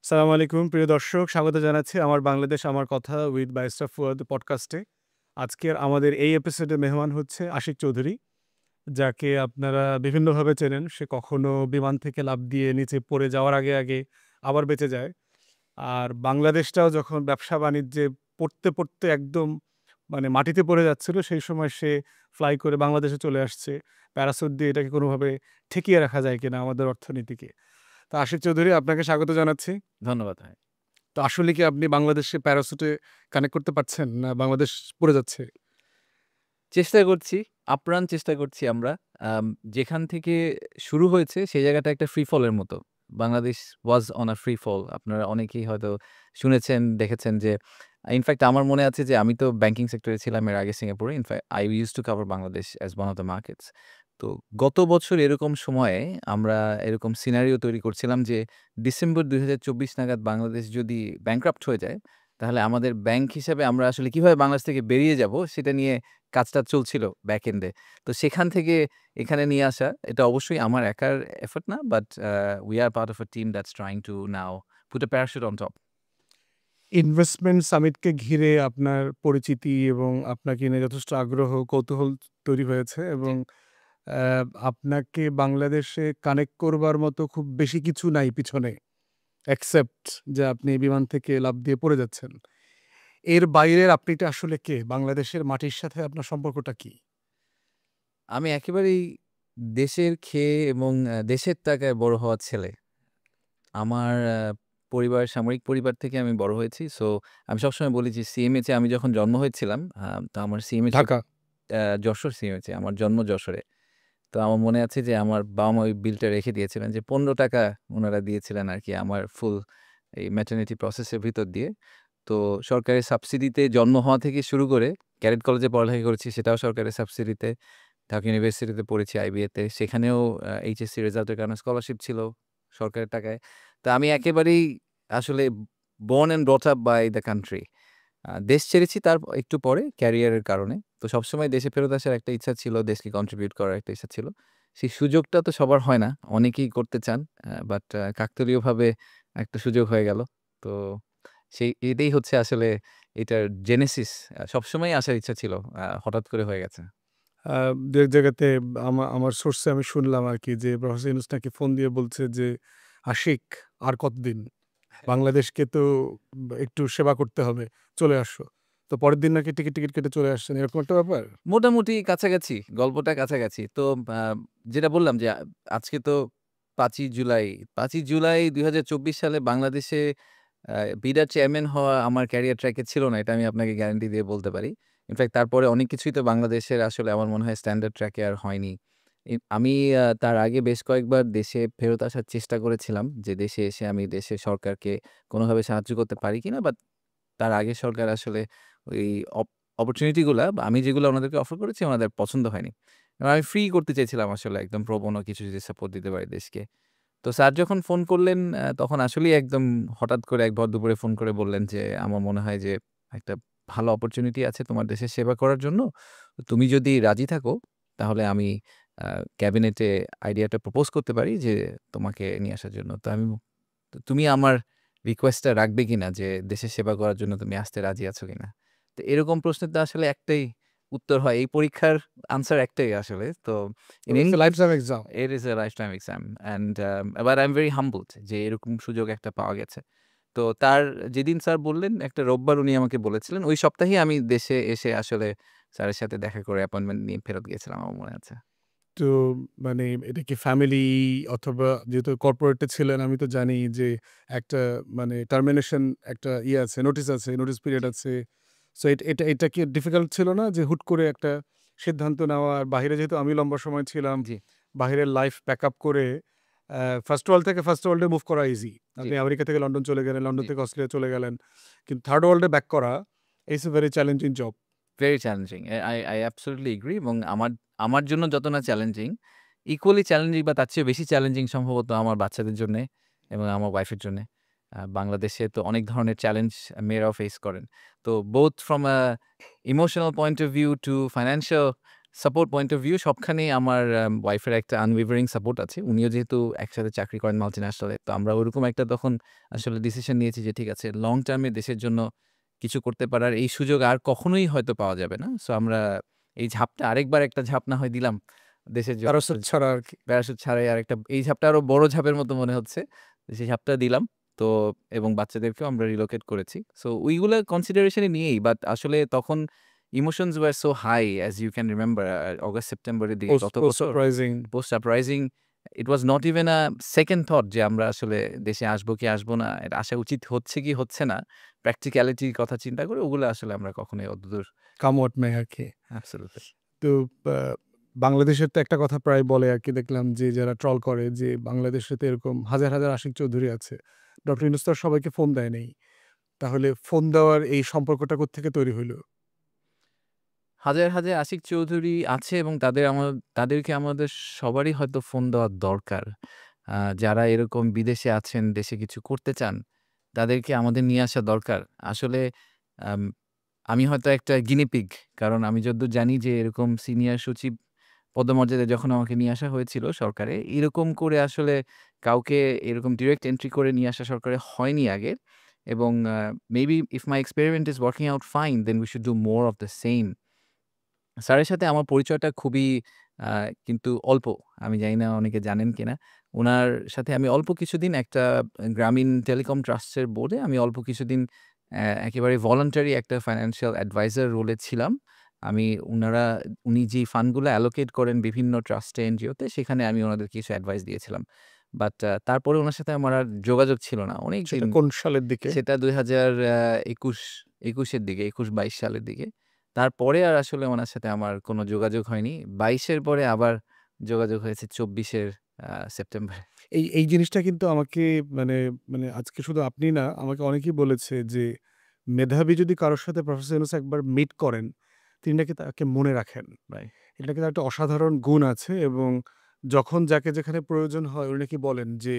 সালাম আলাইকুম প্রিয় দর্শক, স্বাগত জানাচ্ছি আমার বাংলাদেশ আমার কথা উইথ বাইস্টার ফুয়াদ পডকাস্টে। আজকের আমাদের এই এপিসোডে মেহমান হচ্ছে আশিক চৌধুরী, যাকে আপনারা বিভিন্নভাবে চেনেন। সে কখনো বিমান থেকে লাফ দিয়ে নিচে পড়ে যাওয়ার আগে আবার বেঁচে যায়। আর বাংলাদেশটাও যখন ব্যবসা-বাণিজ্যে পড়তে একদম মাটিতে পড়ে যাচ্ছিল, সেই সময় সে ফ্লাই করে বাংলাদেশে চলে আসছে। প্যারাসুট দিয়ে এটাকে কোনোভাবে ঠেকিয়ে রাখা যায় কিনা আমাদের অর্থনীতিকে। তো আশিক চৌধুরী, আপনাকে স্বাগত জানাচ্ছি। ধন্যবাদ ভাই। তো আসলে কি আপনি বাংলাদেশে প্যারাসুটে কানেক্ট করতে পারছেন? না বাংলাদেশ পড়ে যাচ্ছে? চেষ্টা করছি, আপ্রাণ চেষ্টা করছি আমরা। আম যেখান থেকে শুরু হয়েছে সেই জায়গাটা একটা ফ্রি ফল এর মতো। Bangladesh was on a free fall. আপনারা অনেকেই হয়তো শুনেছেন, দেখেছেন যে ইনফেক্ট আমার মনে আছে যে আমি তো ব্যাংকিং সেক্টরে ছিলাম এর আগে সিঙ্গাপুরে। In fact I used to cover Bangladesh as one of the markets. তো গত বছর এরকম সময়ে আমরা এরকম সিনারিও তৈরি করছিলাম যে ডিসেম্বর ২০২৪ নাগাদ বাংলাদেশ যদি ব্যাংক্রাপ্ট হয়ে যায়, তাহলে আমাদের ব্যাংক হিসেবে আমরা আসলে কিভাবে বাংলাদেশ থেকে বেরিয়ে যাব সেটা নিয়ে কাজটা চলছিল ব্যাক এন্ডে। তো সেখান থেকে এখানে নিয়ে আসা, এটা অবশ্যই আমার একার এফোর্ট না, but we are part of a team that's trying to now put a parachute on top. Investment সামিটকে ঘিরে আপনার পরিচিতি এবং আপনাকে নিয়ে যথেষ্ট আগ্রহ, কৌতূহল তৈরি হয়েছে জি। এবং আপনাকে বাংলাদেশে কানেক্ট করবার মতো খুব বেশি কিছু নাই পিছনে, এক্সেপ্ট যে আপনি বিমান থেকে লাফ দিয়ে পড়ে যাচ্ছেন। এর বাইরের আপনিটা আসলে কে? বাংলাদেশের মাটির সাথে আপনার সম্পর্কটা কি? আমি একেবারেই দেশের খেয়ে এবং দেশের টাকায় বড় হওয়া ছেলে। আমার পরিবার সামরিক পরিবার থেকে আমি বড় হয়েছি। সো আমি সবসময় বলি যে সিএমএইচে আমি যখন জন্ম হয়েছিলাম, তো আমার সিএমএইচে ঢাকা। যশোর সিএমএইচে আমার জন্ম যশোরে। তো আমার মনে আছে যে আমার বাবা-মা ওই বিলটা রেখে দিয়েছিলেন যে ৳১৫ উনারা দিয়েছিলেন আরকি আমার ফুল এই ম্যাটারনিটি প্রসেস এর ভিতর দিয়ে। তো সরকারি সাবসিডিতে জন্ম হওয়া থেকে শুরু করে ক্যাডেট কলেজে পড়ালেখা করেছি, সেটাও সরকারি সাবসিডিতে। ঢাকা ইউনিভার্সিটিতে পড়েছি আইবিএতে। সেখানেও এইচএসসি রেজাল্টের কারণে স্কলারশিপ ছিল সরকারের টাকায়। তো আমি একেবারেই আসলে born and brought up by the country. দেশ ছেড়েছি তার একটু পরে ক্যারিয়ারের কারণে। তো সবসময় দেশে ফেরত আসার একটা ইচ্ছা ছিল, দেশকে কন্ট্রিবিউট করার একটা ইচ্ছা ছিল। সেই সুযোগটা তো সবার হয় না। অনেকেই করতে চান। বাট কাকতালীয়ভাবে একটা সুযোগ হয়ে গেল। তো এটাই হচ্ছে আসলে এটার জেনেসিস। সবসময়ই আসার ইচ্ছা ছিল। হঠাৎ করে হয়ে গেছে। আ ২-১ জায়গাতে আমার সোর্সে আমি শুনলাম আরকি যে প্রফেসর ইউনূস নাকি ফোন দিয়ে বলছে যে, "আশিক, আর কতদিন? বাংলাদেশকে তো একটু সেবা করতে হবে। চলে আসো।" তো পরের দিন নাকি টিকিট কেটে চলে আসছেন। এরকম একটা ব্যাপার? মোটামুটি কাছাকাছি, গল্পটা কাছাকাছি। তো আ যেটা বললাম যে আজকে তো ৫ই জুলাই। ৫ই জুলাই ২০২৪ সালে বাংলাদেশে আ বিডার চেয়ারম্যান হওয়া আমার ক্যারিয়ার ট্র্যাকে ছিল না। এটা আমি আপনাকে গ্যারান্টি দিয়ে বলতে পারি। ইনফেক্ট তারপরে অনেক কিছুই তো বাংলাদেশের আসলে আমার মনে হয় স্ট্যান্ডার্ড ট্র্যাকে আর হয়নি। আমি তার আগে বেশ কয়েকবার দেশে ফেরত আসার চেষ্টা করেছিলাম যে দেশে এসে আমি দেশের সরকারকে কোনোভাবে সাহায্য করতে পারি কিনা। বাট তার আগের সরকার আসলে ওই অপরচুনিটি গুলা বা আমি যেগুলো ওনাদেরকে অফার করেছি ওনাদের পছন্দ হয়নি। এবং আমি ফ্রি করতে চেয়েছিলাম আসলে একদম প্রো বোনো কিছু যদি সাপোর্ট দিতে পারি দেশকে। তো স্যার যখন ফোন করলেন তখন আসলেই একদম হঠাৎ করে এক ভর দুপুরে ফোন করে বললেন যে, "আমার মনে হয় যে একটা ভালো অপরচুনিটি আছে তোমার দেশের সেবা করার জন্য। তুমি যদি রাজি থাকো তাহলে আমি আ ক্যাবিনেটে আইডিয়াটা প্রপোজ করতে পারি যে তোমাকে নিয়ে আসার জন্য।" তুমি আমার রিকোয়েস্টটা রাখবে কিনা যে দেশের সেবা করার জন্য তুমি আসতে রাজি আছো কিনা? তো এরকম প্রশ্নের তো আসলে একটাই উত্তর হয়। এই পরীক্ষার আনসার একটাই আসলে। তো তো in any it's a life case time exam. it is a lifetime exam and but I'm very humbled যে এরকম সুযোগ একটা পাওয়া গেছে। তো তার যেদিন স্যার বললেন একটা রোববার উনি আমাকে বলেছিলেন। ওই সপ্তাহেই আমি দেশে এসে আসলে স্যারের সাথে দেখা করে অ্যাপয়েন্টমেন্ট নিয়ে ফেরত গিয়েছিলাম আমার মনে আছে। তো এটা কি ফ্যামিলি অথবা যেহেতু কর্পোরেটে ছিলেন, আমি তো জানি যে একটা টার্মিনেশন একটা আছে, নোটিস আছে, নোটিস পিরিয়ড আছে। সো এটা কি ডিফিকাল্ট ছিল না যে হুট করে একটা সিদ্ধান্ত নেওয়া? আর বাহিরে যেহেতু আমি লম্বা সময় ছিলাম, জি, বাহিরের লাইফ প্যাকআপ করে ফার্স্ট ওয়ার্ল্ড থেকে ফার্স্ট ওয়ার্লড এ মুভ করা ইজি। জি, আপনি আমেরিকা থেকে লন্ডন চলে গেলেন, লন্ডন জি। থেকে অস্ট্রেলিয়া চলে গেলেন। কিন্তু থার্ড ওয়ার্লড এ ব্যাক করা it's a very challenging job. Very challenging. I absolutely agree এবং আমার জন্য যত না চ্যালেঞ্জিং, ইকুয়ালি চ্যালেঞ্জিং বা তার চেয়েও বেশি চ্যালেঞ্জিং সম্ভবত আমার বাচ্চাদের জন্যে এবং আমার ওয়াইফের জন্যে। বাংলাদেশে তো অনেক ধরনের চ্যালেঞ্জ মেয়েরাও ফেস করেন। তো both from a emotional point of view to financial support point of view সবখানেই আমার ওয়াইফের একটা আনওয়েভারিং সাপোর্ট আছে। উনিও যেহেতু একসাথে চাকরি করেন মাল্টিন্যাশনালে, তো আমরা ওরকম একটা তখন আসলে ডিসিশন নিয়েছি যে ঠিক আছে লং টার্মে দেশের জন্য কিছু করতে পারার এই সুযোগ আর কখনোই হয়তো পাওয়া যাবে না। সো আমরা এই ঝাপটা আরেকবার একটা ঝাঁপ না হয় দিলাম দেশের জন্য। প্যারাসুট ছাড়া আর কি। প্যারাশুট ছাড়াই আরেকটা এই ঝাপটা আরো বড় ঝাপের মতো মনে হচ্ছে। সেই ঝাপটা দিলাম। তো এবং বাচ্চাদেরকেও আমরা রিলোকেট করেছি। সো ওইগুলা কনসিডারেশন এ নিয়েই বাট আসলে তখন emotions were so high as you can remember August সেপ্টেম্বরের দিকে পোস্ট গত পোস্ট বছর surprising. Post surprising it was not even a second thought যে আমরা আসলে দেশে আসবো কি আসবো না। এটা আসা উচিত হচ্ছে কি হচ্ছে না। প্র্যাকটিক্যালিটির কথা চিন্তা করে ওগুলো আসলে আমরা কখনোই অতদূর কাম হোয়াট মে আর কি। অ্যাবসোলিউটলি তো আ বাংলাদেশের তো একটা কথা প্রায় বলে আর কি, দেখলাম যে যারা ট্রল করে যে বাংলাদেশে তো এরকম হাজার, হাজার আশিক চৌধুরী আছে। ডক্টর ইউনূস তো আর সবাইকে ফোন দেয় নাই। তাহলে ফোন দেওয়ার এই সম্পর্কটা কোত্থেকে তৈরি হইল? হাজার, হাজার আশিক চৌধুরী আছে এবং তাদেরকে আমাদের সবারই হয়তো ফোন দেওয়া দরকার। যারা এরকম বিদেশে আছেন, দেশে কিছু করতে চান, তাদেরকে আমাদের নিয়ে আসা দরকার। আসলে আম আমি হয়তো একটা গিনি পিগ। কারণ আমি যতদূর জানি যে এরকম সিনিয়র সচিব পদমর্যাদায় যখন আমাকে নিয়ে আসা হয়েছিল সরকারে, এরকম করে আসলে কাউকে এরকম ডিরেক্ট এন্ট্রি করে নিয়ে আসা সরকারে হয়নি আগে। এবং maybe if my experiment is working out fine, then we should do more of the same. স্যারের সাথে আমার পরিচয়টা খুবই আ কিন্তু অল্প। আমি জানি না অনেকে জানেন কিনা। উনার সাথে আমি অল্প কিছুদিন একটা গ্রামীণ টেলিকম ট্রাস্টের বোর্ডে আমি অল্প কিছুদিন একেবারে ভলান্টারি একটা ফাইন্যান্সিয়াল অ্যাডভাইজার রোলে ছিলাম। আমি উনি যেই ফান্ডগুলো অ্যালোকেট করেন বিভিন্ন ট্রাস্টে, এনজিওতে সেখানে আমি উনাদেরকে কিছু অ্যাডভাইস দিয়েছিলাম। বাট তারপরে উনার সাথে আমার আর যোগাযোগ ছিল না। অনেকদিন সেটা কোন সালের দিকে? সেটা ২০২১ এর দিকে, ২১-২২ সালের দিকে। তারপরে আর আসলে উনার সাথে আমার কোনো যোগাযোগ হয়নি। ২২ এর পরে আবার যোগাযোগ হয়েছে ২৪ এর সেপ্টেম্বরে। এই জিনিসটা কিন্তু আমাকে মানে মানে আজকে শুধু আপনি না, আমাকে অনেকেই বলেছে যে মেধাবী যদি কারো সাথে প্রফেসর ইউনূস একবার মিট করেন, তিনি নাকি তাকে মনে রাখেন। রাইট, এটা নাকি তার একটা অসাধারণ গুণ আছে এবং যখন যাকে যেখানে প্রয়োজন হয় উনি নাকি বলেন যে,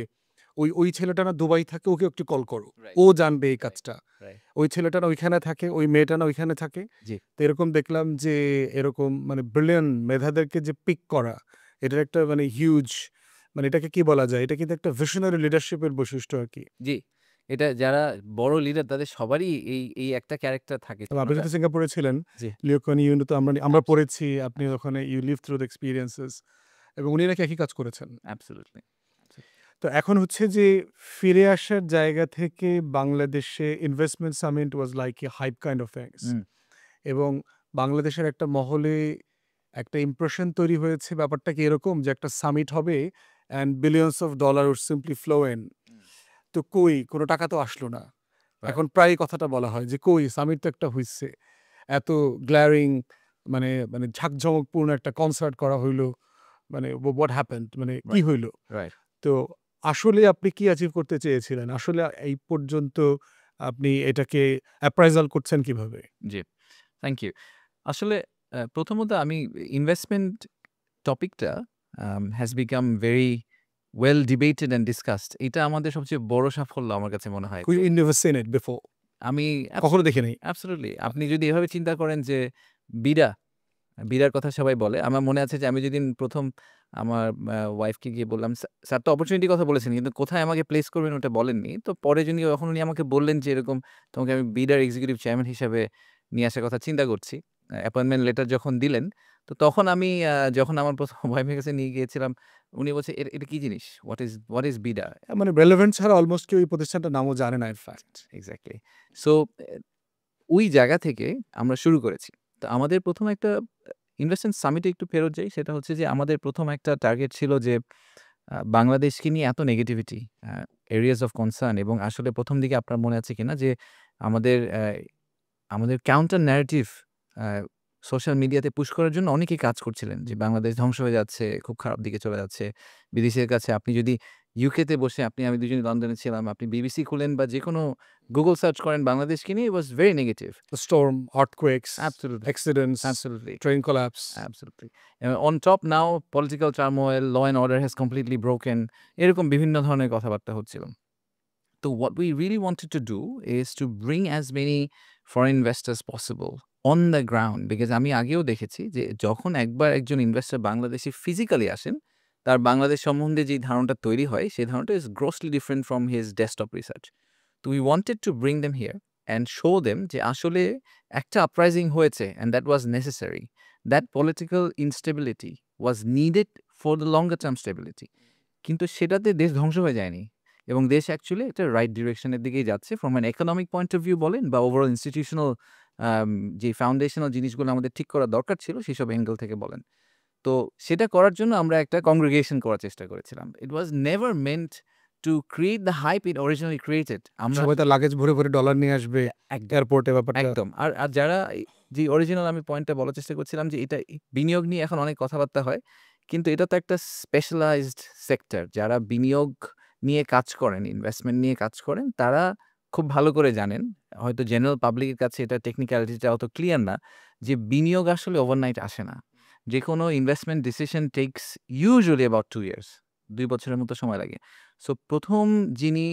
"ওই ছেলেটা না দুবাই থাকে, ওকে একটু কল করো। রাইট, ও জানবে এই রাইট, কাজটা। রাইট। ওই ছেলেটা না ওইখানে থাকে, ওই মেয়েটা না ওইখানে থাকে।" জি, তো এরকম দেখলাম যে এরকম মানে ব্রিলিয়ান্ট মেধাদেরকে যে পিক করা, এটার একটা মানে হিউজ, মানে এটাকে কি বলা যায়? এটা কিন্তু একটা ভিশনারি লিডারশিপের বৈশিষ্ট্য আরকি। জি। এটা যারা বড় লিডার তাদের সবারই এই একটা ক্যারেক্টার থাকে তবে আপনি ওনারা। যেহেতু সিঙ্গাপুরে ছিলেন, জি, লিও কুয়ান ইউ তো আমরা অ্যাবস পড়েছি, আপনি অ্যাবস ওখানে you live through the experiences এবং উনি নাকি একই কাজ করেছেন। অ্যাবসোলিউটলি। তো এখন হচ্ছে যে ফিরে আসার জায়গা থেকে বাংলাদেশে investment summit was like a hype kind of things hmm, এবং বাংলাদেশের একটা মহলে একটা ইমপ্রেশন তৈরি হয়েছে, ব্যাপারটা কি এরকম যে একটা সামিট হবে and billions of dollar would simply flow in. Hmm. তো কই কোনো টাকা তো আসলো না। রাইট, এখন প্রায়ই কথাটা বলা হয় যে কই সামিট তো একটা হইছে। এত গ্ল্যারিং মানে মানে ঝাঁকঝমকপূর্ণ একটা কনসার্ট করা হইলো। মানে হোয়াট হ্যাপেন্ড, মানে কি রাইট, হইল? রাইট। তো আসলে আপনি কি অ্যাচিভ করতে চেয়েছিলেন? আসলে এই পর্যন্ত আপনি এটাকে অ্যাপ্রাইজাল করছেন কিভাবে? জি, থ্যাংক ইউ। আসলে প্রথমত আমি ইনভেস্টমেন্ট টপিকটা has become very well debated and discussed. এটা আমাদের সবচেয়ে বড় সাফল্য আমার কাছে মনে হয়। We never seen it before, আমি কখনো দেখি নাই। অ্যাবসোলিউটলি আপনি যদি এভাবে চিন্তা করেন যে বিডা, বিডার কথা সবাই বলে। আমার মনে আছে যে আমি যেদিন ১ম আমার ওয়াইফকে গিয়ে বললাম, স্যার তো অপরচুনিটির কথা বলেছেন কিন্তু কোথায় আমাকে প্লেস করবেন ওটা বলেননি। তো পরে যখন উনি আমাকে বললেন যে এরকম তোমাকে আমি বিডার এক্সিকিউটিভ চেয়ারম্যান হিসাবে নিয়ে আসার কথা চিন্তা করছি। অ্যাপয়েন্টমেন্ট লেটার যখন দিলেন, তো তখন আমি যখন আমার ১ম ওয়াইফের কাছে নিয়ে গিয়েছিলাম, উনি বলছে, এটা কি জিনিস? What is BIDA?" মানে রেলেভেন্ট ছাড়া অলমোস্ট কেউ এই প্রতিষ্ঠানটার নামও জানে না ইনফ্যাক্ট। এক্সাক্টলি। সো ওই জায়গা থেকে আমরা শুরু করেছি। তো আমাদের ১ম একটা ইনভেস্টমেন্ট সামিটে একটু ফেরত যাই। সেটা হচ্ছে যে আমাদের ১ম একটা টার্গেট ছিল যে বাংলাদেশকে নিয়ে এত negativity, a areas of concern এবং আসলে ১ম দিকে আপনার মনে আছে কিনা যে আমাদের আমাদের কাউন্টার ন্যারেটিভ আ সোশ্যাল মিডিয়াতে পুশ করার জন্য অনেকেই কাজ করছিলেন যে বাংলাদেশ ধ্বংস হয়ে যাচ্ছে, খুব খারাপ দিকে চলে যাচ্ছে। বিদেশের কাছে আপনি যদি ইউকেতে বসে আমি দুজনেই লন্ডনে ছিলাম। আপনি বিবিসি খুলেন বা যেকোনো গুগল সার্চ করেন বাংলাদেশকে নিয়ে, it was very negative. The storm, earthquakes, Absolutely, accidents, absolutely, train collapse. absolutely. On top now political turmoil, law and order has completely broken. এরকম বিভিন্ন ধরনের কথাবার্তা হচ্ছিল। তো what we really wanted to do is to bring as many foreign investors possible on the ground, because আমি আগেও দেখেছি যে যখন একবার একজন ইনভেস্টর বাংলাদেশে ফিজিক্যালি আসেন, তার বাংলাদেশ সম্বন্ধে যে ধারণাটা তৈরি হয় সেই ধারণাটা is grossly different from his desktop research. তো we wanted to bring them here and show them যে আসলে একটা আপরাইজিং হয়েছে and that was necessary, that political instability was needed for the longer term stability. কিন্তু সেটাতে দেশ ধ্বংস হয়ে যায়নি, এবং দেশ অ্যাকচুয়ালি একটা রাইট ডিরেকশনের দিকেই যাচ্ছে from an economic point of view বলেন বা ওভারঅল ইনস্টিটিউশনাল যে ফাউন্ডেশনাল জিনিসগুলো আমাদের ঠিক করা দরকার ছিল সেসব অ্যাঙ্গেল থেকে বলেন। তো সেটা করার জন্য আমরা একটা কংগ্রিগেশন করার চেষ্টা করেছিলাম। It was never meant to create the hype it originally created. আমরা সবাই তার লাগেজ ভরে ভরে ডলার নিয়ে আসবে এয়ারপোর্টে, ব্যাপারটা একদম। আর যারা যে অরিজিনাল আমি পয়েন্টটা বলার চেষ্টা করছিলাম যে এটা বিনিয়োগ নিয়ে এখন অনেক কথাবার্তা হয়। কিন্তু এটা তো একটা স্পেশালাইজড সেক্টর। যারা বিনিয়োগ নিয়ে কাজ করেন, ইনভেস্টমেন্ট নিয়ে কাজ করেন, তারা খুব ভালো করে জানেন। হয়তো জেনারেল পাবলিকের কাছে এটা টেকনিক্যালিটিটা অত ক্লিয়ার না যে বিনিয়োগ আসলে ওভারনাইট আসে না। যেকোনো investment decision tax usually about 2 years. ২ বছরের মতো সময় লাগে। সো ১ম যিনি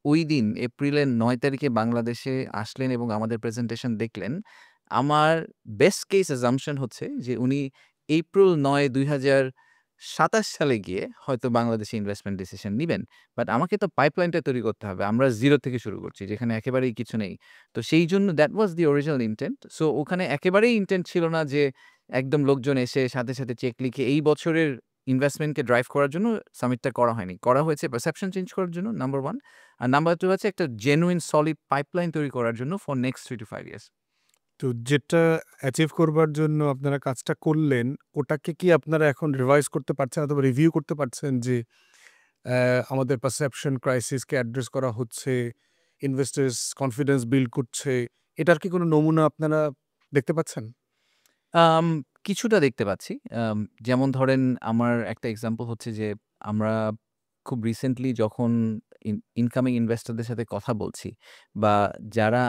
ওই দিন এপ্রিলের ৯ তারিখে বাংলাদেশে আসলেন এবং আমাদের প্রেজেন্টেশন দেখলেন, আমার বেস্ট কেস অ্যাজাম্পশন হচ্ছে যে উনি এপ্রিল ৯, ২০২৭ সালে গিয়ে হয়তো বাংলাদেশে ইনভেস্টমেন্ট ডিসিশন নিবেন। বাট আমাকে তো পাইপলাইনটা তৈরি করতে হবে। আমরা 0 থেকে শুরু করছি, যেখানে একেবারেই কিছু নেই। তো সেই জন্য that was the original intent. So ওখানে একেবারেই ইনটেন্ট ছিল না যে একদম লোকজন এসে সাথে, সাথে চেক লিখে এই বছরের ইনভেস্টমেন্টকে ড্রাইভ করার জন্য সামিটটা করা হয়নি। করা হয়েছে পারসেপশন চেঞ্জ করার জন্য, নাম্বার 1। আর নাম্বার 2 হচ্ছে একটা জেনুইন সলিড পাইপলাইন তৈরি করার জন্য ফর নেক্সট 3 to 5 ইয়ার্স। তো যেটা অ্যাচিভ করবার জন্য আপনারা কাজটা করলেন, ওটাকে কি আপনারা এখন রিভাইজ করতে পারছেন অথবা রিভিউ করতে পারছেন যে আমাদের পারসেপশন ক্রাইসিসকে অ্যাড্রেস করা হচ্ছে, ইনভেস্টার্স কনফিডেন্স বিল্ড করছে, এটার কি কোনো নমুনা আপনারা দেখতে পাচ্ছেন? আম কিছুটা দেখতে পাচ্ছি। যেমন ধরেন আমার একটা এক্সাম্পল হচ্ছে যে আমরা খুব রিসেন্টলি যখন ইনকামিং ইনভেস্টরদের সাথে কথা বলছি বা যারা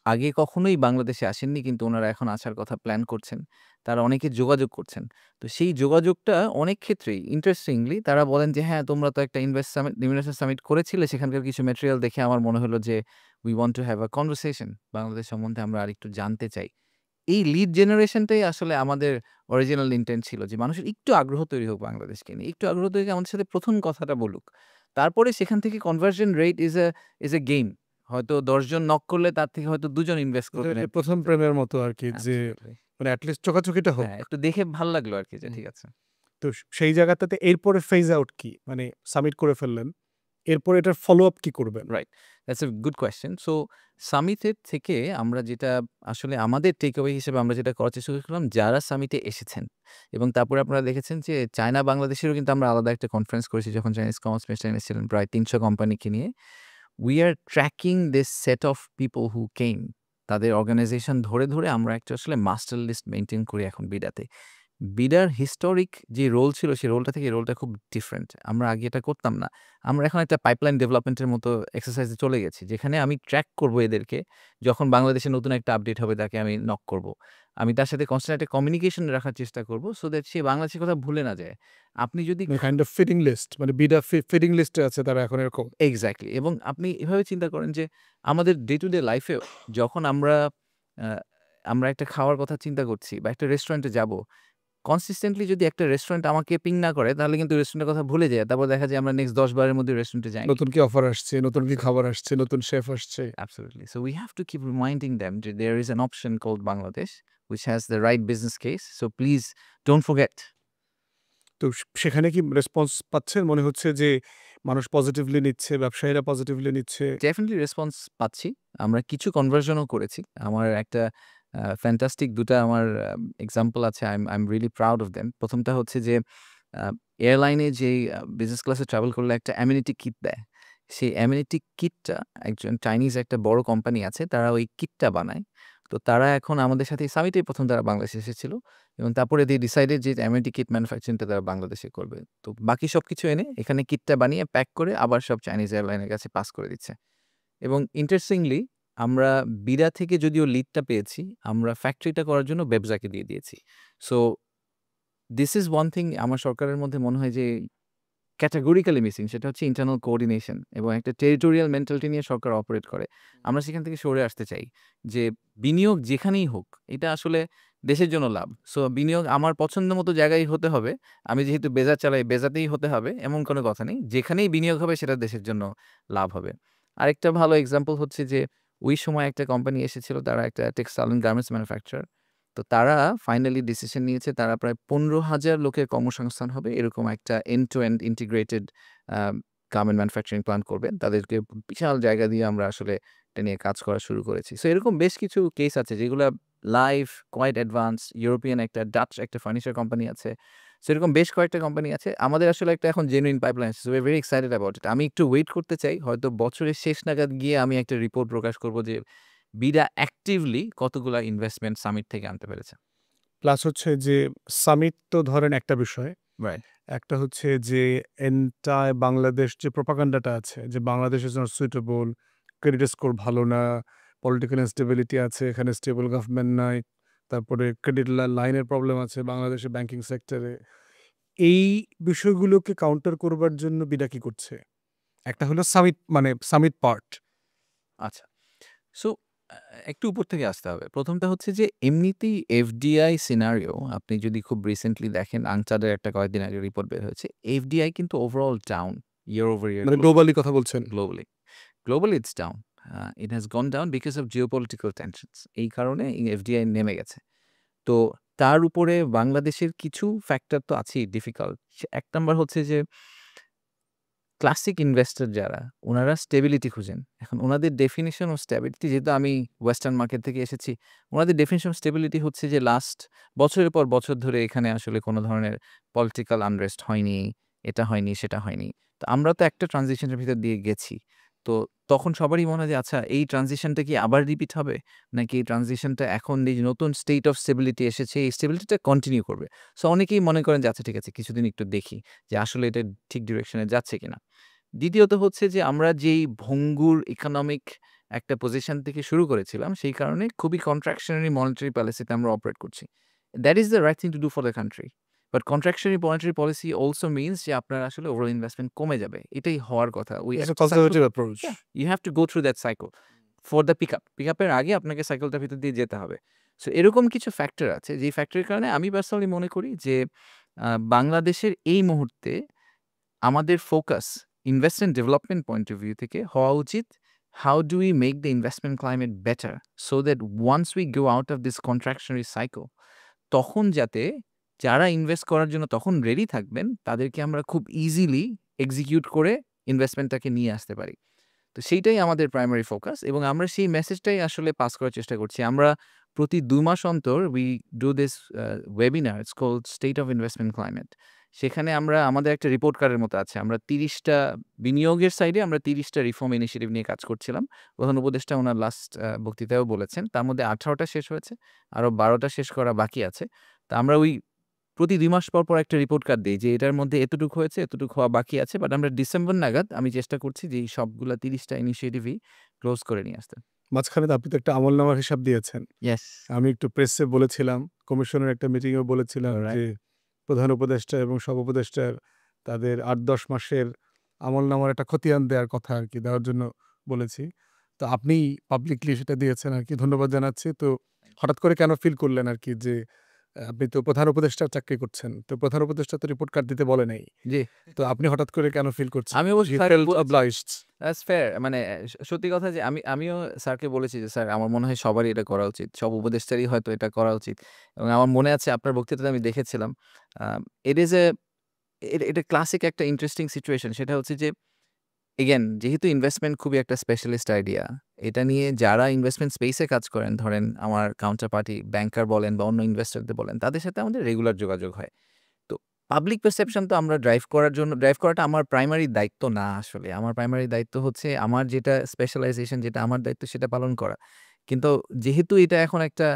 আগে কখনোই বাংলাদেশে আসেননি কিন্তু ওনারা এখন আসার কথা প্ল্যান করছেন, তারা অনেকে যোগাযোগ করছেন। তো সেই যোগাযোগটা অনেক ক্ষেত্রেই ইন্টারেস্টিংলি তারা বলেন যে, "হ্যাঁ, তোমরা তো একটা ইনভেস্টর সামিট করেছিলে। সেখানকার কিছু ম্যাটেরিয়াল দেখে আমার মনে হলো যে, we want to have a conversation. Bangladesh সম্বন্ধে আমরা আরেকটু জানতে চাই।" এই লিড জেনারেশনটাই আসলে আমাদের অরিজিনাল ইনটেন্ট ছিল যে মানুষের একটু আগ্রহ তৈরি হোক বাংলাদেশকে নিয়ে। একটু আগ্রহ তৈরি হয়ে আমাদের সাথে ১ম কথাটা বলুক। তারপরে সেখান থেকে conversion rate is a game. হয়তো ১০ জন নক করলে তার থেকে হয়তো ২ জন ইনভেস্ট এটা করবেন। প্রথম প্রেমের মতো আরকি, যে Absolutely. মানে এটলিস্ট চোখাচোখিটা হোক। হ্যাঁ, একটু দেখে ভাল লাগলো আরকি যে হুম। ঠিক আছে। তো সেই জায়গাটাতে এরপরে ফেজ আউট কি? মানে সাবমিট করে ফেললেন। এরপরে এটার ফলো আপ কি করবেন? Right. That's a good question. So সামিটের থেকে আমরা যেটা আসলে আমাদের টেক অ্যাওয়ে হিসেবে আমরা যেটা করার চেষ্টা করলাম, যারা সামিটে এসেছেন এবং তারপরে আপনারা দেখেছেন যে চায়না বাংলাদেশেরও কিন্তু আমরা আলাদা একটা কনফারেন্স করেছি যখন চাইনিজ কমার্স মিনিস্টার এসেছিলেন প্রায় ৩০০ কোম্পানিকে নিয়ে। We are tracking this set of people who came. তাদের অর্গানাইজেশন ধরে, ধরে আমরা একটা আসলে মাস্টার লিস্ট মেইনটেইন করি এখন বিডাতে। বিডার হিস্টোরিক যে রোল ছিল, সেই রোলটা থেকে এই রোলটা খুব ডিফারেন্ট। আমরা আগে এটা করতাম না। আমরা এখন একটা পাইপলাইন ডেভেলপমেন্টের মতো এক্সারসাইজে চলে গেছি। যেখানে আমি ট্র্যাক করব এদেরকে। যখন বাংলাদেশে নতুন একটা আপডেট হবে তাকে আমি নক করব। আমি তার সাথে কনস্ট্যান্ট একটা কমিউনিকেশন রাখার চেষ্টা করব সো দ্যাট সে বাংলাদেশের কথা ভুলে না যায়। আপনি যদি মানে কাইন্ড অফ ফিটিং লিস্ট, মানে বিডা ফিটিং লিস্টে আছে তারা এখন এরকম। এক্সাক্টলি, এবং আপনি এভাবে চিন্তা করেন যে আমাদের ডে টু ডে লাইফেও যখন আ আমরা একটা খাওয়ার কথা চিন্তা করছি বা একটা রেস্টুরেন্টে যাব, কনসিস্টেন্টলি যদি একটা রেস্টুরেন্ট আমাকে পিং না করে তাহলে কিন্তু রেস্টুরেন্টের কথা ভুলে যাই। তারপর দেখা যায় আমরা নেক্সট ১০ বারের মধ্যে রেস্টুরেন্টে যাইনি। নতুন কি অফার আসছে, নতুন কি খাবার আসছে, নতুন শেফ আসছে। Absolutely. So we have to keep reminding them that there is an option called Bangladesh which has the right business case. So please don't forget. তো সেখানে কি রেসপন্স পাচ্ছেন? মনে হচ্ছে যে মানুষ পজিটিভলি নিচ্ছে, ব্যবসায়ীরা পজিটিভলি নিচ্ছে? ডেফিনিটলি রেসপন্স পাচ্ছি। আমরা কিছু কনভার্সনও করেছি। আমার একটা ফ্যান্টাস্টিক ২ টা আমার এক্সাম্পল আছে। I am really proud of them. ১ম টা হচ্ছে যে আ এয়ারলাইনে যেই বিজনেস ক্লাসে ট্রাভেল করলে একটা অ্যামেনিটি কিট দেয়। সেই অ্যামেনিটি কিটটা একজন চাইনিজ একটা বড় কোম্পানি আছে, তারা ওই কিটটা বানায়। তো তারা এখন আমাদের সাথে সামিটেই ১ম তারা বাংলাদেশে এসেছিল এবং তারপরে they decided যে অ্যামেনিটি কিট ম্যানুফ্যাকচারিংটা তারা বাংলাদেশে করবে। তো বাকি সবকিছু এনে এখানে কিটটা বানিয়ে প্যাক করে আবার সব চাইনিজ এয়ারলাইনের কাছে পাস করে দিচ্ছে। এবং ইন্টারেস্টিংলি আমরা বিডা থেকে যদিও লিডটা পেয়েছি, আমরা ফ্যাক্টরিটা করার জন্য বেবজাকে দিয়ে দিয়েছি। So this is one thing আমার সরকারের মধ্যে মনে হয় যে ক্যাটাগরিক্যালি মিসিং, সেটা হচ্ছে ইন্টারনাল কোঅর্ডিনেশন এবং একটা টেরিটোরিয়াল মেন্টালিটি নিয়ে সরকার অপারেট করে। আমরা সেখান থেকে সরে আসতে চাই যে বিনিয়োগ যেখানেই হোক এটা আসলে দেশের জন্য লাভ। সো বিনিয়োগ আমার পছন্দ মতো জায়গায় হতে হবে। আমি যেহেতু বেজা চালাই বেজাতেই হতে হবে এমন কোনো কথা নেই। যেখানেই বিনিয়োগ হবে সেটা দেশের জন্য লাভ হবে। আরেকটা ভালো এক্সাম্পল হচ্ছে যে ওই সময় একটা কোম্পানি এসেছিল, তারা একটা টেক্সটাইল অ্যান্ড গার্মেন্টস ম্যানুফ্যাকচারার। তো তারা ফাইনালি ডিসিশন নিয়েছে তারা প্রায় ১৫,০০০ লোকের কর্মসংস্থান হবে এরকম একটা end to end integrated garment manufacturing plant করবেন। তাদেরকে বিশাল জায়গা দিয়ে আমরা আসলে এটা নিয়ে কাজ করা শুরু করেছি। সো এরকম বেশ কিছু কেস আছে যেগুলা লাইভ, কোয়াইট অ্যাডভান্স, ইউরোপিয়ান একটা ডাচ একটা ফার্নিচার কোম্পানি আছে। সো এরকম বেশ কয়েকটা কোম্পানি আছে। আমাদের আসলে একটা এখন জেনুইন পাইপলাইন আছে। So we are very excited about it. আমি একটু ওয়েট করতে চাই। হয়তো বছরের শেষ নাগাদ গিয়ে আমি একটা রিপোর্ট প্রকাশ করব যে বিডা অ্যাক্টিভলি কতগুলা ইনভেস্টমেন্ট সামিট থেকে আনতে পেরেছে। প্লাস হচ্ছে যে সামিট তো ধরেন একটা বিষয়, রাইট। একটা হচ্ছে যে এন্টায় বাংলাদেশ যে প্রোপাগান্ডাটা আছে যে Bangladesh is not suitable, credit score ভালো না, পলিটিক্যাল ইনস্টেবিলিটি আছে, এখানে স্টেবল গভর্নমেন্ট নাই, তারপরে ক্রেডিট লাইনের প্রবলেম আছে বাংলাদেশের ব্যাংকিং সেক্টরে। এই বিষয়গুলোকে কাউন্টার করবার জন্য বিডা কি করছে? একটা হলো সামিট, মানে সামিট পার্ট। আচ্ছা। সো একটু উপর থেকে আসতে হবে। ১ম টা হচ্ছে যে এমনিতেই এফডিআই সিনারিও আপনি যদি খুব রিসেন্টলি দেখেন, আংচাদের একটা কয়েকদিন আগে রিপোর্ট বের হয়েছে। এফডিআই কিন্তু ওভারঅল ডাউন ইয়ার ওভার ইয়ার মানে গ্লোবালি কথা বলছেন। Globally. Globally it's down. It has gone down because of geopolitical tensions. এই কারণে এফডিআই নেমে গেছে। তো তার উপরে বাংলাদেশের কিছু ফ্যাক্টর তো আছেই ডিফিকাল্ট। ১ নাম্বার হচ্ছে যে ক্লাসিক ইনভেস্টর যারা, উনারা স্টেবিলিটি খুঁজেন। এখন উনাদের ডেফিনিশন অফ স্টেবিলিটি, যেহেতু আমি ওয়েস্টার্ন মার্কেট থেকে এসেছি, উনাদের ডেফিনিশন অফ স্টেবিলিটি হচ্ছে যে লাস্ট বছরের পর বছর ধরে এখানে আসলে কোনো ধরনের পলিটিক্যাল আনরেস্ট হয়নি, এটা হয়নি, সেটা হয়নি। তো আমরা তো একটা ট্রানজিশনের ভিতর দিয়ে গেছি। তো তখন সবারই মনে হয় যে আচ্ছা এই ট্রানজিশনটা কি আবার রিপিট হবে? নাকি এই ট্রানজিশনটা এখন এই যে নতুন স্টেট অফ স্টেবিলিটি এসেছে, এই স্টেবিলিটিটা কন্টিনিউ করবে? সো অনেকেই মনে করেন যে আচ্ছা ঠিক আছে কিছুদিন একটু দেখি যে আসলে এটা ঠিক ডিরেকশনে যাচ্ছে কিনা। দ্বিতীয়ত হচ্ছে যে আমরা যেই ভঙ্গুর ইকোনমিক একটা পজিশন থেকে শুরু করেছিলাম, সেই কারণে খুবই কন্ট্রাকশনারি মনিটারি পলিসিতে আমরা অপারেট করছি। That is the right thing to do for the country. But contractionary monetary policy also means যে আপনার আসলে ওভারঅল ইনভেস্টমেন্ট কমে যাবে। এটাই হওয়ার কথা। ওই ইটস আ একটা cycle, conservative approach. You have to go through that cycle for the pickup. পিকআপের আগে আপনাকে সাইকেলটার ভিতর দিয়ে যেতে হবে। সো এরকম কিছু ফ্যাক্টর আছে, যেই ফ্যাক্টরের কারণে আমি পার্সোনালি মনে করি যে বাংলাদেশের এই মুহূর্তে আমাদের focus investment development point of view থেকে হওয়া উচিত, how do we make the investment climate better so that once we go out of this contractionary cycle, তখন যাতে যারা ইনভেস্ট করার জন্য তখন রেডি থাকবেন তাদেরকে আমরা খুব ইজিলি এক্সিকিউট করে ইনভেস্টমেন্টটাকে নিয়ে আসতে পারি। তো সেইটাই আমাদের প্রাইমারি ফোকাস এবং আমরা সেই মেসেজটাই আসলে পাস করার চেষ্টা করছি। আমরা প্রতি ২ মাস অন্তর we do this webinar, it's called state of investment climate. সেখানে আমরা আমাদের একটা রিপোর্ট কার্ডের মতো আছে। আমরা ৩০ টা বিনিয়োগের সাইডে আমরা ৩০ টা রিফর্ম ইনিশিয়েটিভ নিয়ে কাজ করছিলাম। প্রধান উপদেষ্টা উনার লাস্ট বক্তৃতায়ও বলেছেন। তার মধ্যে ১৮ টা শেষ হয়েছে। আরো ১২ টা শেষ করা বাকি আছে। তো আমরা ওই প্রতি ২ মাস পর একটা রিপোর্ট কার্ড দেই যে এটার মধ্যে এতটুকু হয়েছে, এতটুকু হওয়া বাকি আছে। বাট আমরা ডিসেম্বর নাগাদ আমি চেষ্টা করছি যে এই সবগুলা ৩০ টা ইনিশিয়েটিভই ক্লোজ করে নিয়ে আসতে। মাঝখানে তো আপনি তো একটা আমলনামার হিসাব দিয়েছেন। ইয়েস। আমি একটু প্রেসে বলেছিলাম, কমিশনের একটা মিটিংয়েও বলেছিলাম অলরাইট। যে প্রধান উপদেষ্টা এবং সব উপদেষ্টার তাদের ৮-১০ মাসের আমলনামার একটা খতিয়ান দেওয়ার কথা আরকি, দেওয়ার জন্য বলেছি। তো আপনি পাবলিকলি সেটা দিয়েছেন আরকি। ধন্যবাদ জানাচ্ছি। তো হঠাৎ করে কেন ফিল করলেন আরকি যে আপনি তো প্রধান উপদেষ্টার চাকরি করছেন। তো প্রধান উপদেষ্টা তো রিপোর্ট কার্ড দিতে বলে নাই। জি। তো আপনি হঠাৎ করে কেন ফিল করছেন? আমি অবশ্য You স্যারকে felt বলেছি। obliged. That's fair. মানে সত্যি কথা যে আমিও স্যারকে বলেছি যে, "স্যার আমার মনে হয় সবারই এটা করা উচিত। সব উপদেষ্টারই হয়তো এটা করা উচিত।" এবং আমার মনে আছে আপনার বক্তৃতাতে আমি দেখেছিলাম। ইট ইস এ এটা ক্লাসিক একটা ইন্টারেস্টিং সিচুয়েশন। সেটা হচ্ছে যে এগেইন যেহেতু ইনভেস্টমেন্ট খুবই একটা স্পেশালিস্ট আইডিয়া, এটা নিয়ে যারা ইনভেস্টমেন্ট স্পেসে কাজ করেন, ধরেন আমার কাউন্টার পার্টি ব্যাংকার বলেন বা অন্য ইনভেস্টরদের বলেন, তাদের সাথে আমাদের রেগুলার যোগাযোগ হয়। তো পাবলিক পারসেপশন তো আমরা ড্রাইভ করাটা আমার প্রাইমারি দায়িত্ব না আসলে। আমার প্রাইমারি দায়িত্ব হচ্ছে আমার যেটা স্পেশালাইজেশন, যেটা আমার দায়িত্ব সেটা পালন করা। কিন্তু যেহেতু এটা এখন একটা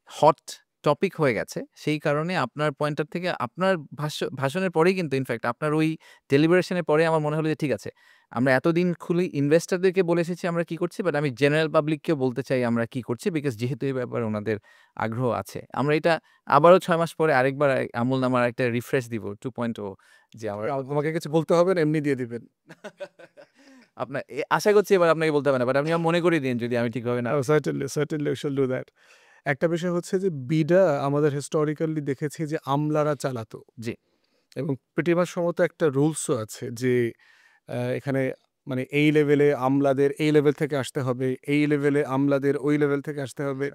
হট টপিক হয়ে গেছে। সেই কারণে আপনার পয়েন্টার থেকে আপনার ভাষণের পরেই কিন্তু ইনফ্যাক্ট আপনার ওই ডেলিবারেশন এর পরে আমার মনে হলো যে ঠিক আছে। আমরা এতদিন খুলি ইনভেস্টরদেরকে বলে এসেছি আমরা কি করছি, বাট আমি জেনারেল পাবলিককেও বলতে চাই আমরা কি করছি, বিকজ যেহেতু এই ব্যাপারে উনাদের আগ্রহ আছে। আমরা এটা আবারও ৬ মাস পরে আরেকবার আমলনামার একটা রিফ্রেশ দিব 2.0 যে আমরা তোমাকে কিছু বলতে হবে না, এমনি দিয়ে দিবেন। আপনার আশা করছি এবার আপনাকে বলতে হবে না, বাট আপনি আমার মনে করিয়ে দিন যদি আমি ঠিকভাবে না। Certainly we shall do that. একটা বিষয় হচ্ছে যে বিডা আমাদের হিস্টোরিক্যালি দেখেছি যে আমলারা চালাতো। জি। এবং প্রিটি মাচ সম্ভবত একটা রুলসও আছে যে এখানে মানে এই লেভেলে আমলাদের এই লেভেল থেকে আসতে হবে, এই লেভেলে আমলাদের ওই লেভেল থেকে আসতে হবে।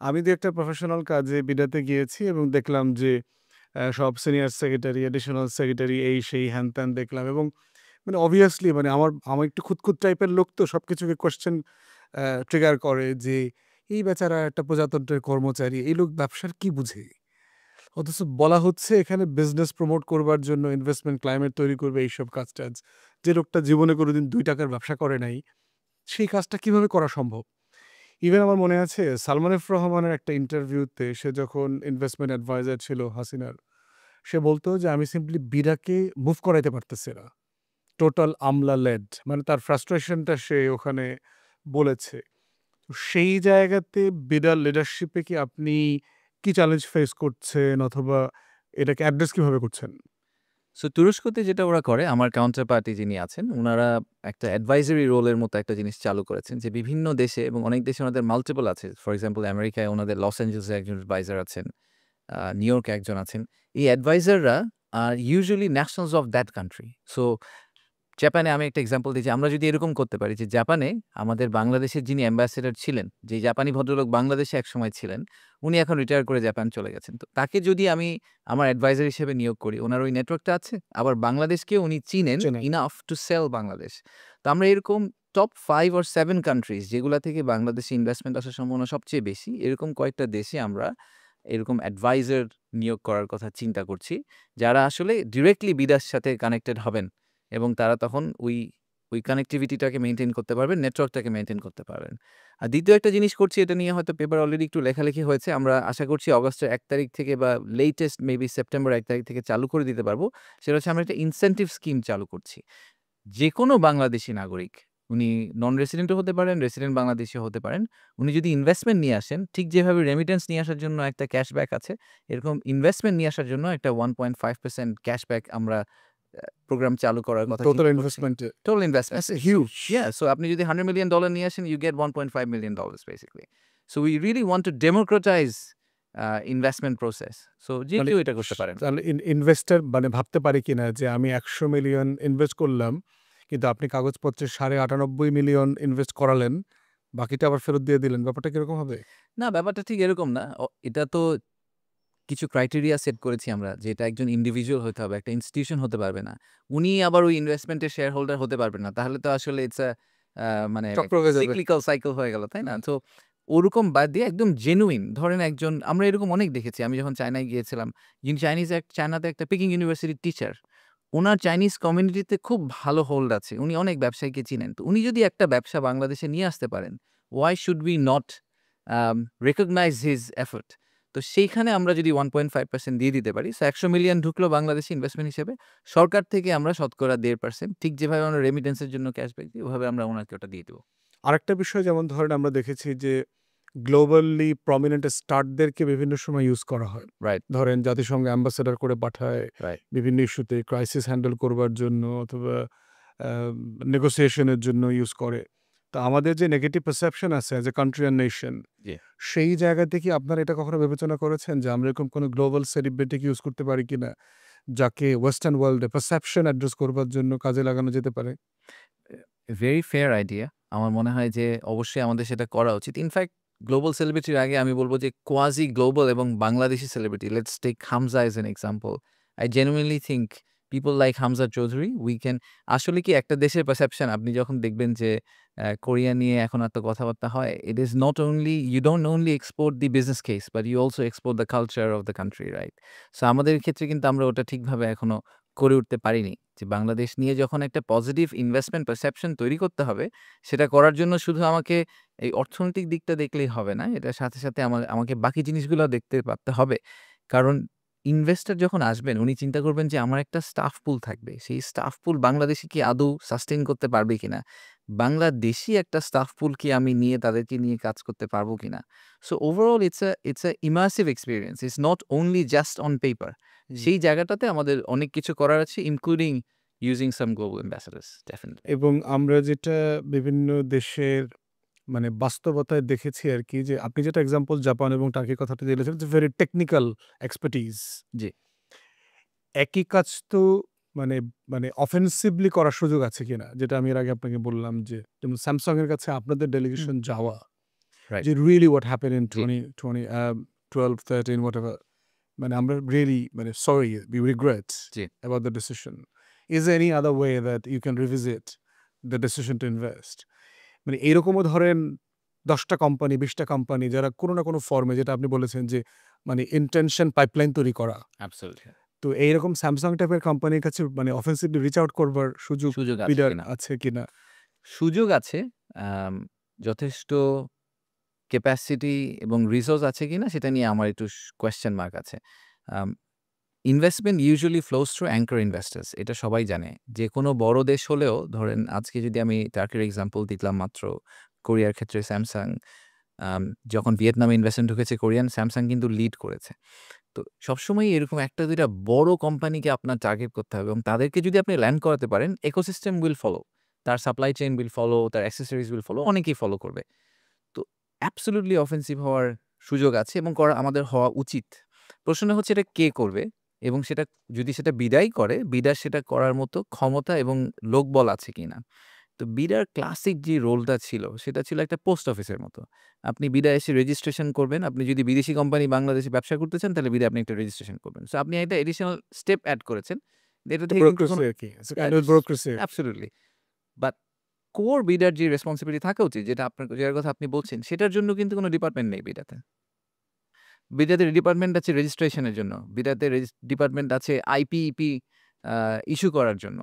আমি তো একটা প্রফেশনাল কাজে বিডাতে গিয়েছি এবং দেখলাম যে সব সিনিয়র সেক্রেটারি, অ্যাডিশনাল সেক্রেটারি এই সেই হ্যান-ত্যান দেখলাম এবং মানে অবভিয়াসলি মানে আমার একটু খুঁতখুঁত টাইপের লোক তো সবকিছুকে কোয়েশ্চেন ট্রিগার করে যে এই বেচারা একটা প্রজাতন্ত্রের কর্মচারী, এই লোক ব্যবসার কি বুঝে? অথচ বলা হচ্ছে এখানে বিজনেস প্রমোট করবার জন্য ইনভেস্টমেন্ট ক্লাইমেট তৈরি করবে এইসব কাজ-টাজ। যে লোকটা জীবনে কোনোদিন ৳২ ব্যবসা করে নাই, সেই কাজটা কিভাবে করা সম্ভব? ইভেন আমার মনে আছে সালমান এফ রহমানের একটা ইন্টারভিউতে সে যখন ইনভেস্টমেন্ট অ্যাডভাইজার ছিল হাসিনার, সে বলতো যে আমি সিম্পলি বিডাকে মুভ করাইতে পারতেছি না। টোটাল আমলা লেড মানে তার ফ্রাস্ট্রেশনটা সে ওখানে বলেছে। তো সেই জায়গাতে বিডার লিডারশিপে কি আপনি কি চ্যালেঞ্জ ফেস করছেন অথবা এটাকে অ্যাড্রেস কিভাবে করছেন? সো তুরস্কতে যেটা ওরা করে, আমার কাউন্টার পার্টি যিনি আছেন, উনারা একটা অ্যাডভাইজারি রোলের মতো একটা জিনিস চালু করেছেন যে বিভিন্ন দেশে এবং অনেক দেশে ওনাদের মাল্টিপল আছে। ফর এক্সাম্পল আমেরিকায় ওনাদের লস এঞ্জেলসে একজন অ্যাডভাইজার আছেন, নিউ ইয়র্কে একজন আছেন। এই অ্যাডভাইজাররা আর usually nationals of that country. So জাপানে আমি একটা এক্সাম্পল দিই যে আমরা যদি এরকম করতে পারি যে জাপানে আমাদের বাংলাদেশের যিনি অ্যাম্বাসেডর ছিলেন, যে জাপানি ভদ্রলোক বাংলাদেশে একসময় ছিলেন, উনি এখন রিটায়ার করে জাপান চলে গেছেন। তো তাকে যদি আমি আমার অ্যাডভাইজার হিসেবে নিয়োগ করি, উনার ওই নেটওয়ার্কটা আছে। আবার বাংলাদেশকেও উনি চিনেন চেনেন। Enough to sell Bangladesh. তো আমরা এরকম টপ 5 or 7 কান্ট্রিজ যেগুলা থেকে বাংলাদেশে ইনভেস্টমেন্ট আসার সম্ভাবনা সবচেয়ে বেশি, এরকম কয়েকটা দেশে আমরা এরকম অ্যাডভাইজার নিয়োগ করার কথা চিন্তা করছি, যারা আসলে ডিরেক্টলি বিদেশের সাথে কানেক্টেড হবেন এবং তারা তখন ওই কানেক্টিভিটিটাকে মেইনটেইন করতে পারবেন, নেটওয়ার্কটাকে মেইনটেইন করতে পারবেন। আর দ্বিতীয় একটা জিনিস করছি, এটা নিয়ে হয়তো পেপার অলরেডি একটু লেখালেখি হয়েছে। আমরা আশা করছি অগাস্টের ১ তারিখ থেকে বা লেটেস্ট মেবি সেপ্টেম্বর ১ তারিখ থেকে চালু করে দিতে পারবো। সেটা হচ্ছে আমরা একটা ইনসেনটিভ স্কিম চালু করছি। যেকোনো বাংলাদেশী নাগরিক, উনি নন রেসিডেন্টও হতে পারেন, রেসিডেন্ট বাংলাদেশীও হতে পারেন। উনি যদি ইনভেস্টমেন্ট নিয়ে আসেন, ঠিক যেভাবে রেমিটেন্স নিয়ে আসার জন্য একটা ক্যাশব্যাক আছে, এরকম ইনভেস্টমেন্ট নিয়ে আসার জন্য একটা 1.5% ক্যাশব্যাক আমরা প্রোগ্রাম চালু করার কথা টোটাল চিন্তা করছি। Investment total investment. That's huge. So আপনি যদি $100 মিলিয়ন নিয়ে আসেন, you get $1.5 million basically. So we really want to democratize investment process. So যে মানে কেউ এটা করতে পারেন। তাহলে ইনভেস্টর মানে ভাবতে পারে কিনা যে আমি ১০০ মিলিয়ন ইনভেস্ট করলাম, কিন্তু আপনি কাগজপত্রে $৯.৫ মিলিয়ন ইনভেস্ট করালেন, বাকিটা আবার ফেরত দিয়ে দিলেন। ব্যাপারটা কিরকম হবে? না, ব্যাপারটা ঠিক এরকম না। এটা তো কিছু ক্রাইটেরিয়া সেট করেছি আমরা যে এটা একজন ইন্ডিভিজুয়াল হতে হবে, একটা ইনস্টিটিউশন হতে পারবে না। উনি আবার ওই ইনভেস্টমেন্টের শেয়ার হোল্ডার হতে পারবেন না। তাহলে তো আসলে ইটস মানে চক্র হয়ে যাবে। সাইক্লিক্যাল সাইকেল হয়ে গেল, তাই না? তো ওরকম বাদ দিয়ে একদম জেনুইন ধরেন একজন, আমরা এরকম অনেক দেখেছি। আমি যখন চায়নায় গিয়েছিলাম, যিনি চায়নাতে একটা পিকিং ইউনিভার্সিটির টিচার। উনার চাইনিজ কমিউনিটিতে খুব ভালো হোল্ড আছে। উনি অনেক ব্যবসায়ীকে চিনেন। তো উনি যদি একটা ব্যবসা বাংলাদেশে নিয়ে আসতে পারেন, why should we not recognize his effort? তো সেইখানে আমরা যদি 1.5% দিয়ে দিতে পারি, সো ১০০ মিলিয়ন ঢুকলো বাংলাদেশে ইনভেস্টমেন্ট হিসেবে। সরকার থেকে আমরা শতকরা ১.৫%, ঠিক যেভাবে আমরা রেমিটেন্সের জন্য ক্যাশব্যাক দিই, ওভাবে আমরা উনাকে ওটা দিয়ে দেব। আরেকটা বিষয় যেমন ধরেন আমরা দেখেছি যে গ্লোবালি প্রমিনেন্ট স্টারদেরকে বিভিন্ন সময় ইউজ করা হয়। রাইট, ধরেন জাতিসংঘে অ্যাম্বাসেডর করে পাঠায় রাইট। বিভিন্ন ইস্যুতে ক্রাইসিস হ্যান্ডেল করবার জন্য অথবা নেগোসিয়েশনের জন্য ইউজ করে। তো আমাদের যে নেগেটিভ পারসেপশন আছে as a country and nation, জি। সেই জায়গাতে কি আপনারা এটা কখনো বিবেচনা করেছেন যে আমরা এরকম কোনো গ্লোবাল সেলিব্রিটিকে ইউজ করতে পারি কিনা, যাকে ওয়েস্টার্ন ওয়ার্ল্ডে পারসেপশন অ্যাড্রেস করবার জন্য কাজে লাগানো যেতে পারে? Very fair idea. আমার মনে হয় যে অবশ্যই আমাদের সেটা করা উচিত। ইনফ্যাক্ট গ্লোবাল সেলিব্রিটির আগে আমি বলব যে কোয়াজি গ্লোবাল এবং Bangladeshi celebrity, let's take Hamza as an example. I genuinely think people like Hamza Chowdhury we can, আসলে কি একটা দেশের পারসেপশন আপনি যখন দেখবেন যে কোরিয়া নিয়ে এখন এত কথাবার্তা হয়, it is not only, you don't only export the business case, but you also export the culture of the country, right? So আমাদের ক্ষেত্রে কিন্তু আমরা ওটা ঠিকভাবে এখনো করে উঠতে পারিনি। যে বাংলাদেশ নিয়ে যখন একটা পজিটিভ ইনভেস্টমেন্ট পারসেপশন তৈরি করতে হবে, সেটা করার জন্য শুধু আমাকে এই অর্থনৈতিক দিকটা দেখলেই হবে না। এটার সাথে, সাথে আমাকে বাকি জিনিসগুলাও দেখতে পারতে হবে। কারণ ইনভেস্টর যখন আসবেন উনি চিন্তা করবেন যে আমার একটা স্টাফ পুল থাকবে। সেই স্টাফ পুল বাংলাদেশে কি আদৌ সাস্টেইন করতে পারবে কিনা? বাংলাদেশী একটা স্টাফ পুল কি আমি নিয়ে তাদেরকে নিয়ে কাজ করতে পারবো কিনা? So overall it's a immersive experience. It's not only just on paper. হুম। সেই জায়গাটাতে আমাদের অনেক কিছু করার আছে including using some global ambassadors definitely. এবং আমরা যেটা বিভিন্ন দেশের মানে বাস্তবতায় দেখেছি আরকি যে আপনি যেটা এক্সাম্পল জাপান এবং টার্কির কথাটা দিয়েছেন, ইটস ভেরি টেকনিক্যাল এক্সপার্টিজ। জি, একই কাজ তো মানে মানে অফেন্সিভলি করার সুযোগ আছে কিনা? যেটা আমি এর আগে আপনাকে বললাম যে, যেমন স্যামসাং এর কাছে আপনাদের হুম, ডেলিগেশন যাওয়া, রাইট। যে রিয়েলি হোয়াট হ্যাপেন্ড ইন জি, 2020 12, 13 whatever, মানে আমরা রিয়েলি মানে সরি, উই রিগ্রেট জি। About the decision. Is there any other way that you can revisit the decision to invest? মানে এইরকমও ধরেন ১০ টা কোম্পানি, ২০ টা কোম্পানি যারা কোনো না কোনো ফর্মে, যেটা আপনি বলেছেন যে মানে ইনটেনশন পাইপলাইন তৈরি করা। absolutely. তো এইরকম স্যামসাং টাইপের কোম্পানির কাছে মানে অফেন্সিভলি রিচ আউট করবার সুযোগ সুযোগ আছে বিডার কিনা? আছে কিনা? সুযোগ আছে। আম যথেষ্ট ক্যাপাসিটি এবং রিসোর্স আছে কিনা সেটা নিয়ে আমার একটু কোয়েশ্চেন মার্ক আছে। Um investment usually flows through anchor investors. এটা সবাই জানে। যেকোনো বড় দেশ হলেও ধরেন আজকে যদি আমি টার্কির এক্সাম্পল দিলাম মাত্র, কোরিয়ার ক্ষেত্রে স্যামসাং, আম যখন ভিয়েতনামে ইনভেস্টমেন্ট ঢুকেছে কোরিয়ান, স্যামসাং কিন্তু লিড করেছে। তো সবসময়ই এরকম ১ টা ২ টা বড় কোম্পানিকে আপনার টার্গেট করতে হবে এবং তাদেরকে যদি আপনি ল্যান্ড করাতে পারেন, ইকোসিস্টেম উইল ফলো। তার সাপ্লাই চেইন উইল ফলো, তার অ্যাক্সেসরিজ উইল ফলো, অনেকেই ফলো করবে। তো অ্যাবসোলিউটলি অফেন্সিভ হওয়ার সুযোগ আছে এবং করা আমাদের হওয়া উচিত। প্রশ্ন হচ্ছে এটা কে করবে এবং সেটা যদি সেটা বিডাই করে, বিডার সেটা করার মতো ক্ষমতা এবং লোকবল আছে কিনা? তো বিডার ক্লাসিক যে রোলটা ছিল, সেটা ছিল একটা পোস্ট অফিসের মতো। আপনি বিডায় এসে রেজিস্ট্রেশন করবেন। আপনি যদি বিদেশি কোম্পানি বাংলাদেশে ব্যবসা করতে চান, তাহলে বিডায় আপনি একটা রেজিস্ট্রেশন করবেন। সো আপনি একটা এডিশনাল স্টেপ এড করেছেন। এটা থেকে কিন্তু ব্যুরোক্রেসি কোনো আরকি। It's kind of bureaucracy. Absolutely. But core বিডার যে রেসপন্সিবিলিটি থাকা উচিত, যেটা আপনার যেটার কথা আপনি বলছেন, সেটার জন্য কিন্তু কোনো ডিপার্টমেন্ট নেই বিডাতে। বিডাতে ডিপার্টমেন্ট আছে রেজিস্ট্রেশনের জন্য। বিডাতে ডিপার্টমেন্ট আছে আইপিইপি আ ইস্যু করার জন্য।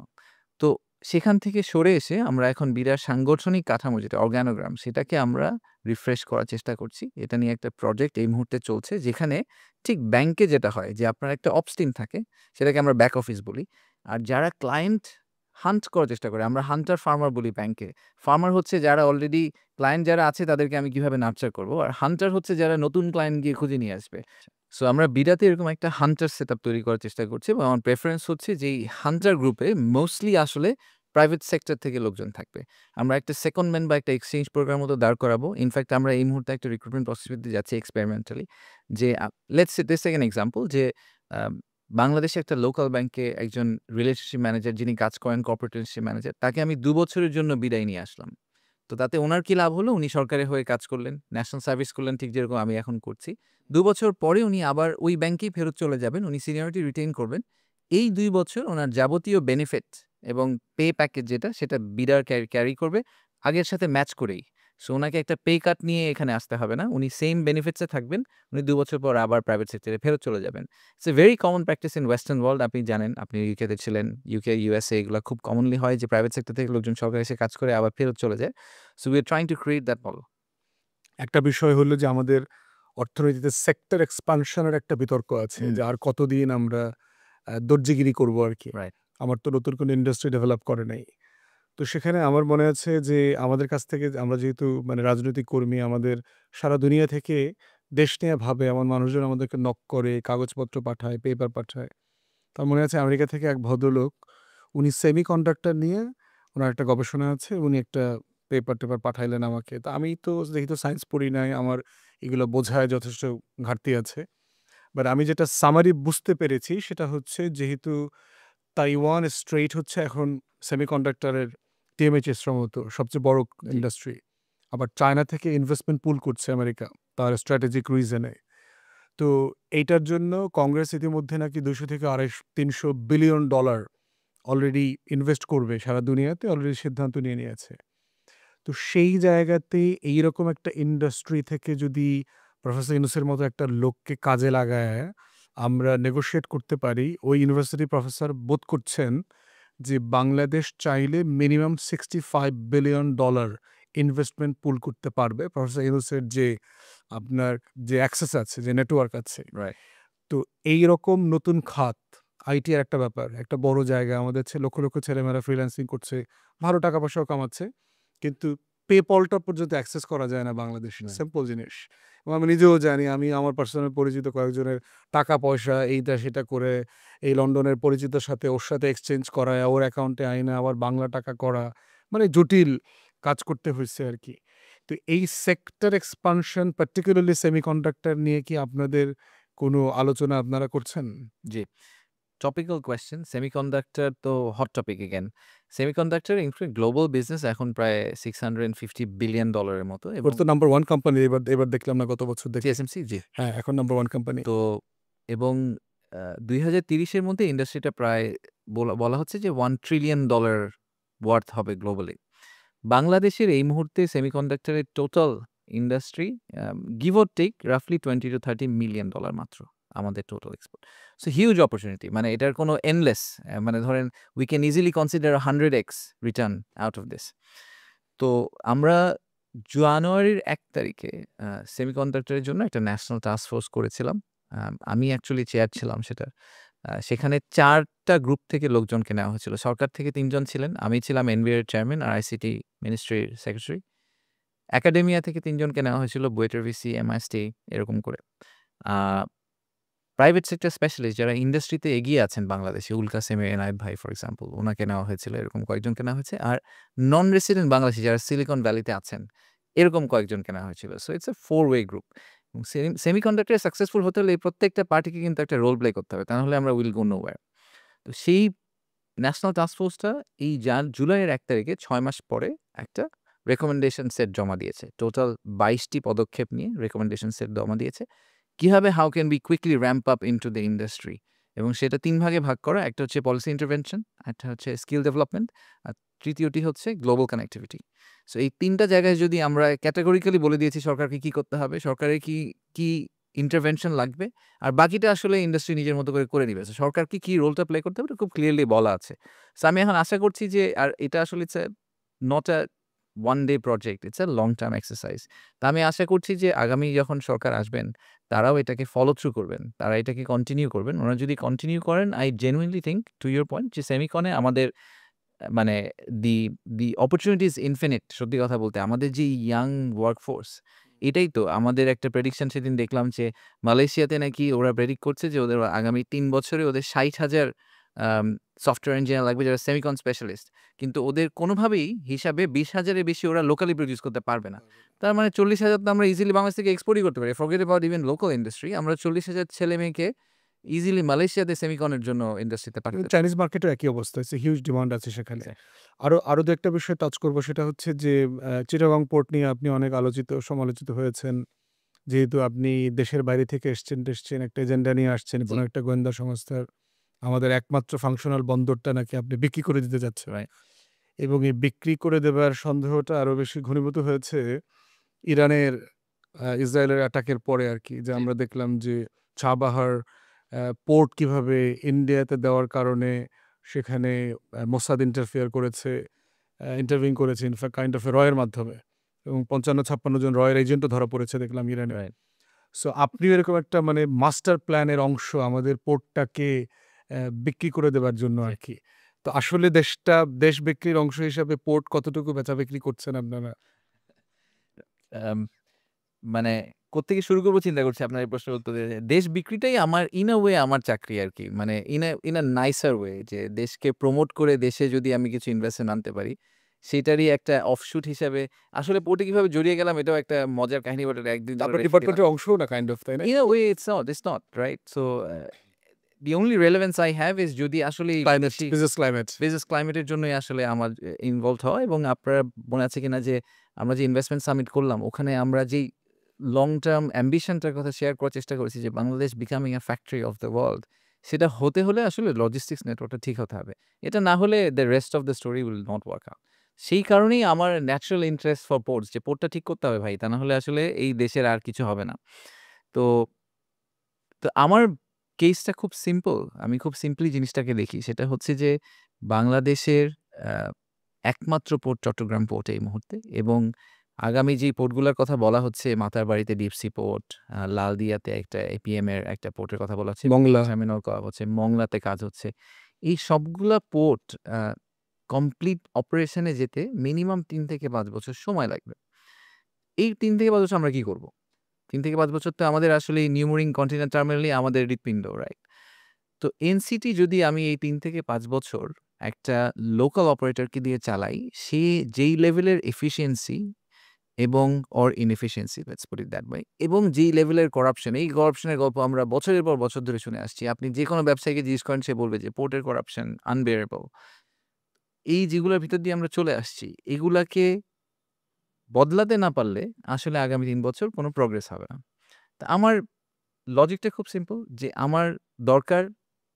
তো সেখান থেকে সরে এসে আমরা এখন বিরাট সাংগঠনিক কাঠামো যেটা অর্গানোগ্রাম সেটাকে আমরা রিফ্রেশ করার চেষ্টা করছি। এটা নিয়ে একটা প্রজেক্ট এই মুহূর্তে চলছে যেখানে ঠিক ব্যাংকে যেটা হয় যে আপনার একটা অপস টিম থাকে, সেটাকে আমরা ব্যাক অফিস বলি। আর যারা ক্লায়েন্ট হান্ট করার চেষ্টা করে, আমরা হান্টার ফার্মার বলি ব্যাংকে। ফার্মার হচ্ছে যারা অলরেডি ক্লায়েন্ট যারা আছে তাদেরকে আমি কিভাবে নার্চার করব। আর হান্টার হচ্ছে যারা নতুন ক্লায়েন্ট গিয়ে খুঁজে নিয়ে আসবে। সো আমরা বিডাতে এরকম একটা হান্টার সেটআপ তৈরি করার চেষ্টা করছি এবং আমার প্রেফারেন্স হচ্ছে যে এই হান্টার গ্রুপে মোস্টলি আসলে প্রাইভেট সেক্টর থেকে লোকজন থাকবে। আমরা একটা সেকেন্ডম্যান বা একটা এক্সচেঞ্জ প্রোগ্রাম মতো দাঁড় করাবো। ইনফ্যাক্ট আমরা এই মুহূর্তে একটা রিক্রুটমেন্ট প্রসেস এর দিকে যাচ্ছি এক্সপেরিমেন্টালি। যে লেটস টেক অ্যান এক্সাম্পল যে আ বাংলাদেশে একটা লোকাল ব্যাংকে একজন রিলেশনশিপ ম্যানেজার যিনি কাজ করেন কর্পোরেট রিলেশনশিপ ম্যানেজার, তাকে আমি ২ বছরের জন্য বিদায় নিয়ে আসলাম। তো তাতে উনার কি লাভ হলো? উনি সরকারের হয়ে কাজ করলেন, ন্যাশনাল সার্ভিস করলেন ঠিক যেরকম আমি এখন করছি। ২ বছর পরে উনি আবার ওই ব্যাংকেই ফেরত চলে যাবেন। উনি সিনিয়রিটি রিটেইন করবেন। এই ২ বছর উনার যাবতীয় বেনিফিট এবং পে প্যাকেজ যেটা সেটা বিডার ক্যারি করবে আগের সাথে ম্যাচ করেই। সো উনাকে একটা পে কাট নিয়ে এখানে আসতে হবে না। উনি সেইম বেনিফিটস এ থাকবেন। উনি ২ বছর পর আবার প্রাইভেট সেক্টরে ফেরত চলে যাবেন। It's a very common practice in western world. আপনি জানেন, আপনি ইউকে তে ছিলেন। ইউকে, ইউএসএ এগুলা খুব কমনলি হয় যে প্রাইভেট সেক্টর থেকে লোকজন সরকারে এসে কাজ করে আবার ফেরত চলে যায়। So we are trying to create that model. একটা বিষয় হলো যে আমাদের অর্থনীতিতে সেক্টর এক্সপানশন এর একটা বিতর্ক আছে হুম, যে আর কতদিন আমরা দর্জিগিরি করব আরকি। রাইট। আমার তো নতুন কোনো ইন্ডাস্ট্রি ডেভেলপ করে নাই। তো সেখানে আমার মনে আছে যে আমাদের কাছ থেকে আমরা যেহেতু মানে রাজনৈতিক কর্মী, আমাদের সারা দুনিয়া থেকে দেশ নিয়ে ভাবে এমন মানুষজন আমাদেরকে নক করে, কাগজপত্র পাঠায়, পেপার পাঠায়। তো আমার মনে আছে আমেরিকা থেকে এক ভদ্রলোক, উনি সেমিকন্ডাক্টর নিয়ে উনার একটা গবেষণা আছে। উনি একটা পেপার-টেপার পাঠাইলেন আমাকে। তো আমি তো যেহেতু সায়েন্স পড়ি নাই, আমার এগুলো বোঝায় যথেষ্ট ঘাটতি আছে। বাট আমি যেটা সামারি বুঝতে পেরেছি সেটা হচ্ছে, যেহেতু তাইওয়ান স্ট্রেইট হচ্ছে এখন সেমিকন্ডাক্টরের টিএমএইচএস সম্ভবত সবচেয়ে বড় জি, ইন্ডাস্ট্রি। আবার চায়না থেকে ইনভেস্টমেন্ট পুল করছে আমেরিকা তার স্ট্র্যাটেজিক রিজনে। তো এইটার জন্য কংগ্রেস ইতিমধ্যে নাকি ২০০ থেকে ৩০০ বিলিয়ন ডলার অলরেডি ইনভেস্ট করবে সারা দুনিয়াতে, অলরেডি সিদ্ধান্ত নিয়ে নিয়েছে। তো সেই জায়গাতে এইরকম একটা ইন্ডাস্ট্রি থেকে যদি প্রফেসর ইউনূসের মতো একটা লোককে কাজে লাগায় আমরা নেগোশিয়েট করতে পারি, ওই ইউনিভার্সিটি প্রফেসর বোধ করছেন যে বাংলাদেশ চাইলে মিনিমাম $65 বিলিয়ন ইনভেস্টমেন্ট পুল করতে পারবে। প্রফেসর ইউনূসের যে আপনার যে অ্যাক্সেস আছে, যে নেটওয়ার্ক আছে। রাইট। তো এইরকম নতুন খাত, আইটি এর একটা ব্যাপার, একটা বড় জায়গা। আমাদের লক্ষ লক্ষ ছেলেমেয়েরা ফ্রিল্যান্সিং করছে, ভালো টাকা পয়সাও কামাচ্ছে, কিন্তু পেপলটা পর্যন্ত অ্যাক্সেস করা যায় না বাংলাদেশে। রাইট। সিম্পল জিনিস। এবং আমি নিজেও জানি, আমি আমার পার্সোনাল পরিচিত কয়েকজনের টাকা পয়সা এইটা সেটা করে এই লন্ডনের পরিচিতর সাথে ওর সাথে এক্সচেঞ্জ করায়, ওর অ্যাকাউন্টে আইনে আবার বাংলা টাকা করা, মানে জটিল কাজ করতে হয়েছে আর কি। তো এই সেক্টর এক্সপানশন পার্টিকুলারলি সেমিকন্ডাক্টর নিয়ে কি আপনাদের কোনো আলোচনা আপনারা করছেন? জি। Topical question. সেমিকন্ডাক্টর তো hot topic again. Semiconductor in fact global business এখন প্রায় $650 বিলিয়ন এর মতো ওর এবং তো নাম্বার 1 কোম্পানি, এবার এবার দেখলাম না গত বছর দেখি। TSMC জি। হ্যাঁ, এখন নাম্বার 1 কোম্পানি। তো এবং ২০৩০ এর মধ্যে ইন্ডাস্ট্রিটা প্রায় বলা হচ্ছে যে $1 ট্রিলিয়ন ওয়ার্থ হবে গ্লোবালি। বাংলাদেশের এই মুহূর্তে সেমিকন্ডাক্টরের total industry give or take রাফলি $20-30 মিলিয়ন মাত্র আমাদের total export. So huge opportunity, মানে এটার কোনো এন্ডলেস, মানে ধরেন we can easily consider 100x return out of this. তো আমরা জানুয়ারির ১ তারিখে সেমিকন্ডাক্টরের জন্য একটা ন্যাশনাল টাস্ক ফোর্স করেছিলাম। আমি অ্যাকচুয়ালি চেয়ার ছিলাম সেটার। সেখানে ৪ টা গ্রুপ থেকে লোকজনকে নেওয়া হয়েছিল। সরকার থেকে ৩ জন ছিলেন। আমি ছিলাম এনবিআর এর চেয়ারম্যান আর আইসিটি মিনিস্ট্রির সেক্রেটারি। একাডেমিয়া থেকে ৩ জনকে নেওয়া হয়েছিল, বুয়েটের ভিসি, এমআইএসটি এরকম করে। আ প্রাইভেট সেক্টর স্পেশালিস্ট যারা ইন্ডাস্ট্রিতে এগিয়ে আছেন বাংলাদেশে, উল কাসেম এনায়েত ভাই ফর এক্সাম্পল, উনাকে নেওয়া হয়েছিল, এরকম কয়েকজনকে নেওয়া হয়েছে। আর নন রেসিডেন্ট বাংলাদেশী যারা সিলিকন ভ্যালিতে আছেন, এরকম কয়েকজনকে নেওয়া হয়েছিল। So it's a 4 way group. এবং সেমিকন্ডাক্টর সাকসেসফুল হতে হলে এই প্রত্যেকটা পার্টিকে কিন্তু একটা রোল প্লে করতে হবে। তা নাহলে আমরা উইল গো নোহোয়্যার। তো সেই ন্যাশনাল টাস্ক ফোর্সটা এই জুলাইয়ের ১ তারিখে ৬ মাস পরে একটা রেকমেন্ডেশন সেট জমা দিয়েছে। টোটাল ২২ টি পদক্ষেপ নিয়ে রেকমেন্ডেশন সেট জমা দিয়েছে। কিভাবে how can be quickly ramp up into the industry, এবং সেটা ৩ ভাগে ভাগ করা। একটা হচ্ছে পলিসি ইন্টারভেনশন, একটা হচ্ছে স্কিল ডেভেলপমেন্ট, আর তৃতীয়টি হচ্ছে গ্লোবাল কানেক্টিভিটি। সো এই ৩ টা জায়গায় যদি আমরা ক্যাটেগরিক্যালি বলে দিয়েছি সরকারকে কি করতে হবে, সরকারের কি ইন্টারভেনশন লাগবে, আর বাকিটা আসলে ইন্ডাস্ট্রি নিজের মতো করে নিবে। সো সরকারকে কি রোলটা প্লে করতে হবে এটা খুব ক্লিয়ারলি বলা আছে। সো আমি এখন আশা করছি যে, আর এটা আসলে it's not a one day project, it's a long term exercise. তো আমি আশা করছি যে আগামী যখন সরকার আসবেন তারাও এটাকে ফলো থ্রু করবেন। তারা এটাকে কন্টিনিউ করবেন। ওনারা যদি কন্টিনিউ করেন, I genuinely think to your point যে সেমিকনে আমাদের মানে দি দি অপরচুনিটি ইস ইনফিনিট। সত্যি কথা বলতে আমাদের যে ইয়াং ওয়ার্কফোর্স, এটাই তো আমাদের একটা প্রেডিকশন সেদিন দেখলাম যে মালয়েশিয়াতে নাকি ওরা প্রেডিক্ট করছে যে ওদের আগামী ৩ বছরে ওদের ৬০,০০০ আম সফটওয়্যার ইঞ্জিনিয়ার লাগবে যারা সেমিকন স্পেশালিস্ট। কিন্তু ওদের কোনোভাবেই হিসাবে ২০,০০০ এর বেশি ওরা লোকালি প্রোডিউস করতে পারবে না। তার মানে ৪০,০০০ তো আমরা ইজিলি বাংলাদেশ থেকে এক্সপোর্টই করতে পারি। Forget about even local industry. আমরা ৪০,০০০ ছেলে-মেয়েকে ইজিলি মালয়েশিয়াতে সেমিকনের জন্য ইন্ডাস্ট্রিতে পাঠাতে চাইনিজ মার্কেটেও একই অবস্থা। ইটস এ হিউজ ডিমান্ড আছে সেখানে। পারি। আরো ২-১ টা বিষয় টাচ করব, সেটা হচ্ছে যে চিটাগং পোর্ট নিয়ে আপনি অনেক আলোচিত সমালোচিত হয়েছেন। যেহেতু আপনি দেশের বাইরে থেকে টেসছেন, একটা এজেন্ডা নিয়ে আসছেন, জি। কোনো একটা গোয়েন্দা সংস্থার আমাদের একমাত্র ফাংশনাল বন্দরটা নাকি আপনি বিক্রি করে দিতে যাচ্ছেন। রাইট। এবং এই বিক্রি করে দেবার সন্দেহটা আরো বেশি ঘনীভূত হয়েছে ইরানের ইসরায়েলের অ্যাটাকের পরে আরকি। যে জি। আমরা দেখলাম যে চাবাহার পোর্ট কিভাবে ইন্ডিয়াতে দেওয়ার কারণে সেখানে মোসাদ ইন্টারফেয়ার করেছে, ইন্টারভিউ করেছে ইনফ্যাক্ট কাইন্ড অফ এ রয়ের মাধ্যমে, এবং ৫৫-৫৬ জন রয়ের এজেন্টও ধরা পড়েছে দেখলাম ইরানে। রাইট। সো আপনিও এরকম একটা মানে মাস্টার প্ল্যানের অংশ আমাদের পোর্টটাকে বিক্রি করে দেবার জন্য জি। আরকি। তো আসলে দেশ বিক্রির অংশ হিসাবে পোর্ট কতটুকু বেচা-বিক্রি করছেন আপনারা? আম মানে কোত্থেকে শুরু করব চিন্তা করছি আপনার এই প্রশ্নের উত্তর দিতে। দেশ বিক্রিটাই আমার ইন আ ওয়ে আমার চাকরি আরকি। মানে ইন আ নাইসার ওয়ে, যে দেশকে প্রমোট করে দেশে যদি আমি কিছু ইনভেস্টমেন্ট আনতে পারি, সেটারই একটা অফশুট হিসাবে আসলে পোর্টে কিভাবে জড়িয়ে গেলাম এটাও একটা মজার কাহিনী বটে। একদিন ধরে আপনার রেখে দিলাম। ডিপার্টমেন্টের অংশও না কাইন্ড অফ, তাই না? In a way it's not right? So the only relevance I have is যদি আসলে ক্লাইমেট, বিজনেস ক্লাইমেট। বিজনেস ক্লাইমেটের জন্যই আসলে আমার ইনভলভড হওয়া। এবং আপনার মনে আছে কিনা যে আমরা যে ইনভেস্টমেন্ট সামিট করলাম, ওখানে আমরা যেই লং টার্ম অ্যাম্বিশনটার কথা শেয়ার করার চেষ্টা করেছি যে Bangladesh becoming a factory of the world, সেটা হতে হলে আসলে লজিস্টিক্স নেটওয়ার্কটা ঠিক হতে হবে। এটা না হলে the rest of the story will not work out. সেই কারণেই আমার ন্যাচারাল ইন্টারেস্ট ফর পোর্টস, যে পোর্টটা ঠিক করতে হবে ভাই। তা না হলে আসলে এই দেশের আর কিছু হবে না। তো তো আমার কেসটা খুব সিম্পল। আমি খুব সিম্পলি জিনিসটাকে দেখি। সেটা হচ্ছে যে বাংলাদেশের আ একমাত্র পোর্ট চট্টগ্রাম পোর্ট এই মুহূর্তে এবং আগামী যেই পোর্টগুলোর কথা বলা হচ্ছে মাতারবাড়িতে ডিপসি পোর্ট, লালদিয়াতে একটা এপিএম এর একটা পোর্টের কথা বলা হচ্ছে, মংলা। টার্মিনাল করা হচ্ছে, মংলাতে কাজ হচ্ছে। এই সবগুলা পোর্ট আ কমপ্লিট অপারেশনে যেতে মিনিমাম ৩ থেকে ৫ বছর সময় লাগবে। এই ৩ থেকে ৫ বছর আমরা কি করব? ৩ থেকে ৫ বছর তো আমাদের আসলে এই নিউমোরিং কন্টেইনার টার্মিনালই আমাদের হৃৎপিণ্ড, রাইট? তো এনসিটি যদি আমি এই ৩ থেকে ৫ বছর একটা লোকাল অপারেটরকে দিয়ে চালাই, সে যেই লেভেলের এফিশিয়েন্সি এবং or inefficiency let's put it that way এবং যেই লেভেলের করাপশন, এই করাপশনের গল্প আমরা বছরের পর বছর ধরে শুনে আসছি। আপনি যেকোনো ব্যবসায়ীকে জিজ্ঞেস করেন সে বলবে যে পোর্টের করাপশন আনবিয়ারেবল। এই যেগুলোর ভিতর দিয়ে আমরা চলে আসছি, এগুলাকে বদলাতে না পারলে আসলে আগামী ৩ বছর কোনো প্রোগ্রেস হবে না। তা আমার লজিকটা খুব সিম্পল যে আমার দরকার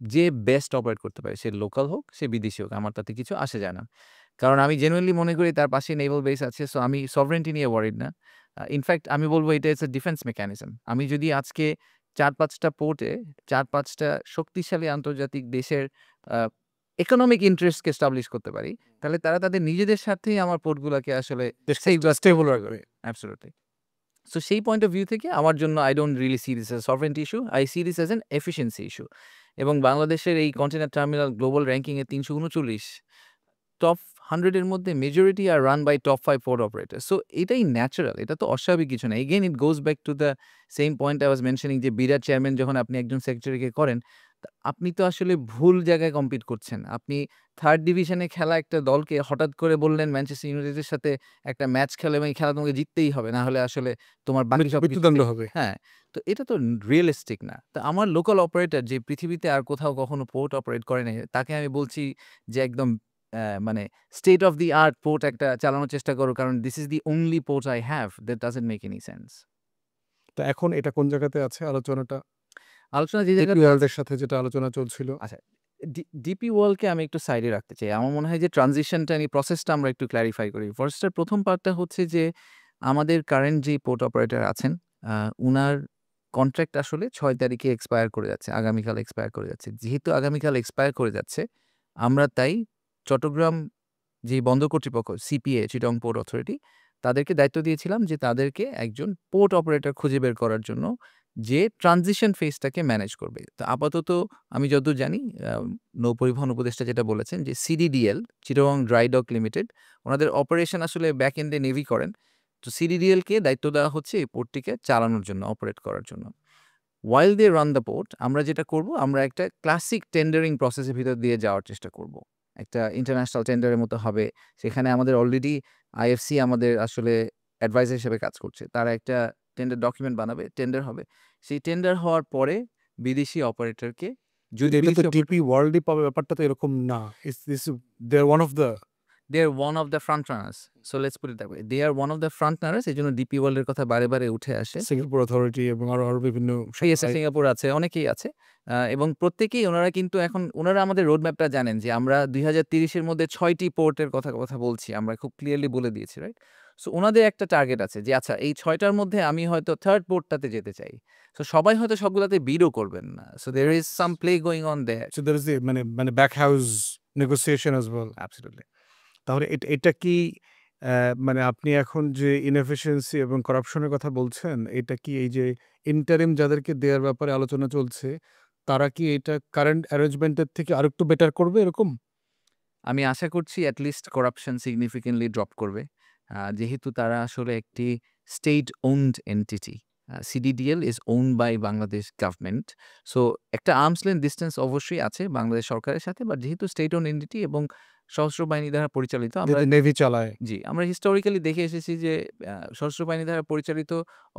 যে বেস্ট অপারেট করতে পারে। সে লোকাল হোক, সে বিদেশি হোক। আমার তাতে কিছু আসে যায় না। কারণ আমি জেনুইনলি মনে করি তার পাশে নেভাল বেস আছে। সো আমি সভরেন্টি নিয়ে ওয়ারিড না। ইনফ্যাক্ট আমি বলব এটা ইটস a ডিফেন্স মেকানিজম। আমি যদি আজকে ৪-৫ টা পোর্টে ৪-৫ টা শক্তিশালী আন্তর্জাতিক দেশের আ ইকোনমিক ইন্টারেস্টকে এস্টাবলিশ করতে পারি, তাহলে তারা তাদের নিজেদের স্বার্থেই আমার পোর্টগুলাকে আসলে সেফগার্ড স্টেবল করতে রাখবে। পারবে। অ্যাবসোলিউটলি। সো সেই পয়েন্ট অফ ভিউ থেকে আমার জন্য I don't really see this as sovereignty issue. I see this as an efficiency issue. এবং বাংলাদেশের এই কন্টেইনার টার্মিনাল গ্লোবাল র‍্যাংকিং এ ৩৩৯ টপ 100 এর মধ্যে majority are run by top 5 port operator. So এটাই ন্যাচারাল। এটা তো অস্বাভাবিক কিছু না। Again it goes back to the same point I was mentioning যে বিরাট চেয়ারম্যান যখন আপনি একজন সেক্রেটারিকে করেন, আপনি তো আসলে ভুল জায়গায় কম্পিট করছেন। আপনি 3rd ডিভিশনে খেলা একটা দলকে হঠাৎ করে বললেন ম্যানচেস্টার ইউনাইটেডের সাথে একটা ম্যাচ খেলো এবং এই খেলা তোমাকে জিততেই হবে। না হলে আসলে তোমার বাকি মৃত্যুদণ্ড সবকিছুতেই হবে। হ্যাঁ, তো এটা তো রিয়ালিস্টিক না। তো আমার লোকাল অপারেটর যে পৃথিবীতে আর কোথাও কখনো পোর্ট অপারেট করে নাই, তাকে আমি বলছি যে একদম মানে state of the art port একটা চালানোর চেষ্টা করো। কারণ this is the only port I have that doesn't make any sense. তো এখন এটা কোন জায়গাতে আছে আলোচনাটা? আলোচনা যে ডিপি জায়গাতে ওয়ার্ল্ডের সাথে যেটা আলোচনা চলছিল। আচ্ছা, ডিপি ওয়ার্ল্ডকে আমি একটু সাইডে রাখতে চাই। আমার মনে হয় যে ট্রানজিশনটা নিয়ে প্রসেসটা আমরা একটু ক্লারিফাই করি। ফার্স্ট এর ১ম পার্টটা হচ্ছে যে আমাদের কারেন্ট যে পোর্ট অপারেটর আছেন, আ উনার কন্ট্রাক্ট আসলে ৬ তারিখে এক্সপায়ার করে যাচ্ছে। আগামীকাল এক্সপায়ার করে যাচ্ছে। যেহেতু আগামীকাল এক্সপায়ার করে যাচ্ছে, আমরা তাই চট্টগ্রাম যে বন্দর কর্তৃপক্ষ সিপিএ চিটাগং পোর্ট অথরিটি তাদেরকে দায়িত্ব দিয়েছিলাম যে তাদেরকে একজন পোর্ট অপারেটর খুঁজে বের করার জন্য যে ট্রানজিশন ফেজটাকে ম্যানেজ করবে। তো আপাতত আমি যতদূর জানি নৌপরিবহন উপদেষ্টা যেটা বলেছেন যে সিডিডিএল চিটাগং ড্রাই ডক লিমিটেড ওনাদের অপারেশন আসলে ব্যাক এন্ডে নেভি করেন। তো সিডিডিএলকে দায়িত্ব দেওয়া হচ্ছে এই পোর্টটিকে চালানোর জন্য, অপারেট করার জন্য। while they run the port আমরা যেটা করব আমরা একটা ক্লাসিক টেন্ডারিং প্রসেসের ভিতর দিয়ে যাওয়ার চেষ্টা করব। একটা ইন্টারন্যাশনাল টেন্ডারের মতো হবে। সেখানে আমাদের অলরেডি আইএফসি আমাদের আসলে অ্যাডভাইজার হিসেবে কাজ করছে। তারা একটা টেন্ডার ডকুমেন্ট বানাবে, টেন্ডার হবে। সেই টেন্ডার হওয়ার পরে বিদেশি অপারেটরকে যদি এটা তো বিদেশি ডিপি ওয়ার্ল্ডই পাবে, ব্যাপারটা তো এরকম না। It's this they are one of the they are one of the front runners. So let's put it that way. They are one of the front runners এজন্য ডিপি ওয়ার্ল্ড এর কথা বারে, বারে উঠে আসে। সিঙ্গাপুর অথরিটি এবং আরো বিভিন্ন ইয়েস, সিঙ্গাপুর আছে, অনেকেই আছে। এবং প্রত্যেকেই ওনারা কিন্তু এখন ওনারা আমাদের রোড ম্যাপটা জানেন যে আমরা ২০৩০ এর মধ্যে ৬ টি পোর্টের কথা বলছি। আমরা খুব ক্লিয়ারলি বলে দিয়েছি, রাইট? সো উনাদের একটা টার্গেট আছে যে আচ্ছা এই ৬ টার মধ্যে আমি হয়তো 3rd পোর্টটাতে যেতে চাই। সো সবাই হয়তো সবগুলাতে বিডও করবেন না। So there is some play going on there. So there is এ মানে back house negotiation as well. Absolutely. তাহলে এটা কি মানে আপনি এখন যে ইনএফিশিয়েন্সি এবং করাপশনের কথা বলছেন, এটা কি এই যে ইন্টারিম যাদেরকে দেয়ার ব্যাপারে আলোচনা চলছে, তারা কি এটা কারেন্ট অ্যারেঞ্জমেন্টের থেকে আরেকটু বেটার করবে এরকম? আমি আশা করছি at least corruption significantly drop করবে। যেহেতু তারা আসলে একটি state owned entity. CDDL is owned by Bangladesh government. So একটা আর্মস লেন্থ ডিসট্যান্স অবশ্যই আছে বাংলাদেশ সরকারের সাথে। বাট যেহেতু স্টেট ওন্ড এন্টিটি এবং সশস্ত্র বাহিনী দ্বারা পরিচালিত আমরা নেভি চালায়। জি, আমরা হিস্টোরিক্যালি দেখে এসেছি যে সশস্ত্র বাহিনী দ্বারা পরিচালিত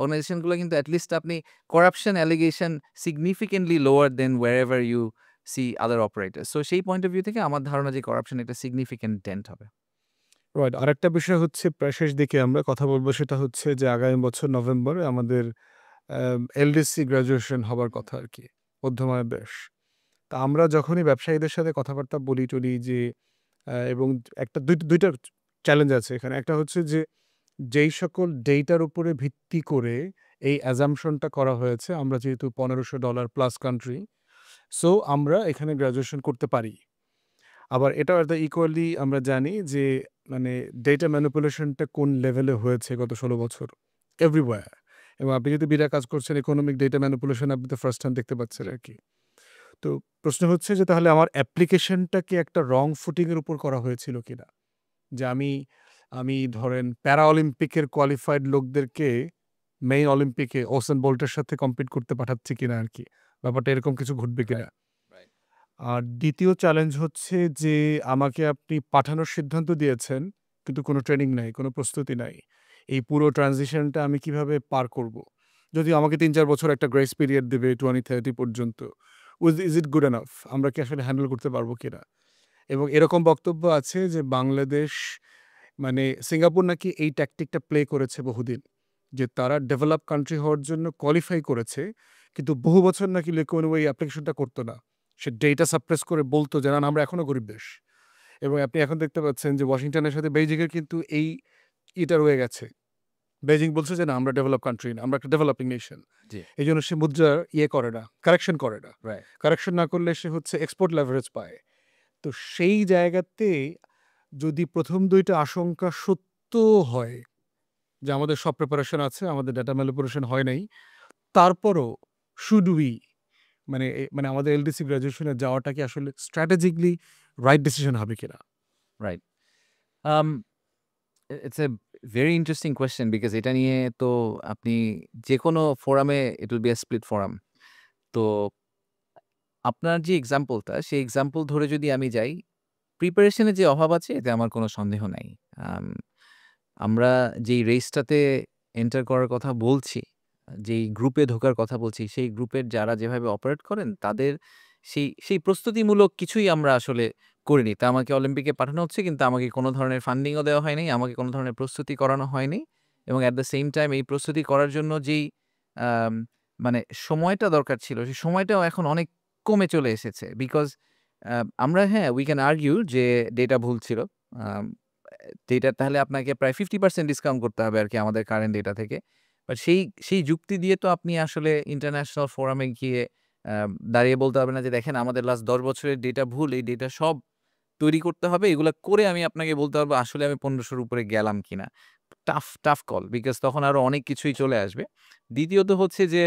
অর্গানাইজেশনগুলো কিন্তু এট লিস্ট আপনি corruption allegation significantly lower than wherever you see other operators. So সেই পয়েন্ট অফ ভিউ থেকে আমার ধারণা যে করাপশন একটা সিগনিফিক্যান্ট ডেন্ট হবে। রাইট। আরেকটা বিষয় হচ্ছে প্রায় শেষ দিকে আমরা কথা বলব, সেটা হচ্ছে যে আগামী বছর নভেম্বরে আমাদের এলডিসি গ্র্যাজুয়েশন হবার কথা আরকি, মধ্যমায়ের দেশ। তা আমরা যখনই ব্যবসায়ীদের সাথে কথাবার্তা বলি-টলি যে এবং একটা ২ টা চ্যালেঞ্জ আছে এখানে। একটা হচ্ছে যে যেই সকল ডেটার উপরে ভিত্তি করে এই অ্যাজাম্পশনটা করা হয়েছে, আমরা যেহেতু $১৫০০ প্লাস কান্ট্রি, সো আমরা এখানে গ্র্যাজুয়েশন করতে পারি। আবার এটাও একটা ইকুয়ালি আমরা জানি যে মানে ডেটা ম্যানিপুলেশনটা কোন লেভেলে হয়েছে গত ১৬ বছর এভরিওয়্যার। এবং আপনি যদি বিরাট কাজ করছেন ইকোনমিক ডেটা ম্যানিপুলেশন আপনি তো ফার্স্ট হ্যান্ড দেখতে পাচ্ছেন জি। আর কি। তো প্রশ্ন হচ্ছে যে তাহলে আমার অ্যাপ্লিকেশনটা কি একটা রং ফুটিংয়ের উপর করা হয়েছিল কিনা? যে আমি আমি ধরেন প্যারা অলিম্পিকের কোয়ালিফাইড লোকদেরকে মেইন অলিম্পিকে ওসেন বোল্টের সাথে কম্পিট করতে পাঠাচ্ছি কিনা আর কি। ব্যাপারটা এরকম কিছু ঘটবে কিনা? Right, right. আর দ্বিতীয় চ্যালেঞ্জ হচ্ছে যে আমাকে আপনি পাঠানোর সিদ্ধান্ত দিয়েছেন, কিন্তু কোনো ট্রেনিং নাই, কোনো প্রস্তুতি নাই। এই পুরো ট্রানজিশনটা আমি কিভাবে পার করব? যদিও আমাকে ৩-৪ বছর একটা গ্রেস পিরিয়ড দেবে 2030 পর্যন্ত। Is it good enough? আমরা কি আসলে হ্যান্ডেল করতে পারবো কিনা? এবং এরকম বক্তব্য আছে যে বাংলাদেশ মানে সিঙ্গাপুর নাকি এই ট্যাকটিকটা প্লে করেছে বহুদিন। যে তারা ডেভেলপ কান্ট্রি হওয়ার জন্য কোয়ালিফাই করেছে। কিন্তু বহু বছর নাকি লি কুয়ান ইউ এই অ্যাপ্লিকেশনটা করত না। সে ডেটা সাপ্রেস করে বলত যে, "না, না, আমরা এখনো গরিব দেশ।" এবং আপনি এখন দেখতে পাচ্ছেন যে ওয়াশিংটনের সাথে বেইজিংয়ের কিন্তু এই ইটা রয়ে গেছে। বেইজিং বলছে যে, "না, আমরা ডেভেলপ কান্ট্রি না, আমরা একটা ডেভেলপিং নেশন।" জি, এইজন্য সে মুদ্রার করে না, কারেকশন করে না। রাইট। কারেকশন না করলে সে হচ্ছে এক্সপোর্ট লেভারেজ পায়। তো সেই জায়গাতে যদি ১ম ২ টা আশঙ্কা সত্য হয় যে আমাদের সব প্রিপারেশন আছে, আমাদের ডেটা ম্যানিপুলেশন হয় নাই। তারপরও শুড উই মানে আমাদের এলডিসি গ্র্যাজুয়েশনে যাওয়াটা কি আসলে স্ট্র্যাটেজিক্যালি রাইট ডিসিশন হবে কিনা? Right. Um it's a very interesting question because এটা নিয়ে তো আপনি যেকোনো ফোরামে it will be a split forum. তো আপনার যে এক্সাম্পলটা, সেই এক্সাম্পল ধরে যদি আমি যাই, প্রিপারেশন এর যে অভাব আছে এতে আমার কোনো সন্দেহ নাই। আম আমরা যেই রেসটাতে এন্টার করার কথা বলছি, যেই গ্রুপে ঢোকার কথা বলছি, সেই গ্রুপের যারা যেভাবে অপারেট করেন তাদের সেই প্রস্তুতিমূলক কিছুই আমরা আসলে করিনি। তা আমাকে অলিম্পিকে পাঠানো হচ্ছে কিন্তু আমাকে কোনো ধরনের ফান্ডিংও দেওয়া হয়নি, আমাকে কোনো ধরনের প্রস্তুতি করানো হয়নি এবং এট দ্য সেম টাইম এই প্রস্তুতি করার জন্য যেই আম মানে সময়টা দরকার ছিল, সেই সময়টাও এখন অনেক কমে চলে এসেছে। বিকজ আমরা হ্যাঁ, উই ক্যান আর্গুই যে ডেটা ভুল ছিল। আম ডেটা তাহলে আপনাকে প্রায় 50% ডিসকাউন্ট করতে হবে আরকি আমাদের কারেন্ট ডেটা থেকে। বাট সেই যুক্তি দিয়ে তো আপনি আসলে ইন্টারন্যাশনাল ফোরামে গিয়ে আ দাঁড়িয়ে বলতে পারবেন না যে, "দেখেন আমাদের লাস্ট ১০ বছরের ডেটা ভুল। এই ডেটা সব তৈরি করতে হবে। এগুলা করে আমি আপনাকে বলতে পারবো আসলে আমি ১৫০০ র উপরে গেলাম কিনা।" টাফ কল বিকজ তখন আরো অনেক কিছুই চলে আসবে। দ্বিতীয়ত হচ্ছে যে,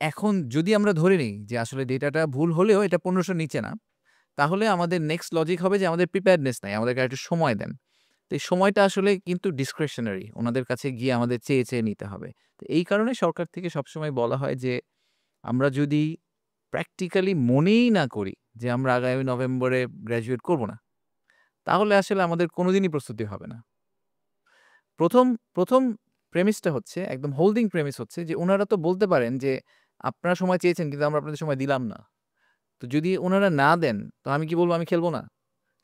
এখন যদি আমরা ধরে নিই যে আসলে ডেটাটা ভুল হলেও এটা ১৫০০ র নিচে না, তাহলে আমাদের নেক্সট লজিক হবে যে আমাদের প্রিপেয়ারডনেস নাই। আমাদেরকে আরেকটু সময় দেন। তো এই সময়টা আসলে কিন্তু ডিসক্রিশনারি। উনাদের কাছে গিয়ে আমাদের চেয়ে নিতে হবে। তো এই কারণে সরকার থেকে সবসময় বলা হয় যে, আমরা যদি প্র্যাকটিক্যালি মনেই না করি যে আমরা আগামী নভেম্বরে গ্র্যাজুয়েট করব না, তাহলে আসলে আমাদের কোনোদিনই প্রস্তুতি হবে না। ১ম, ১ম প্রেমিসটা হচ্ছে একদম হোল্ডিং প্রেমিস হচ্ছে যে উনারা তো বলতে পারেন যে, আপনারা সময় চেয়েছেন কিন্তু আমরা আপনাদের সময় দিলাম না। তো যদি উনারা না দেন, তো আমি কি বলব আমি খেলব না?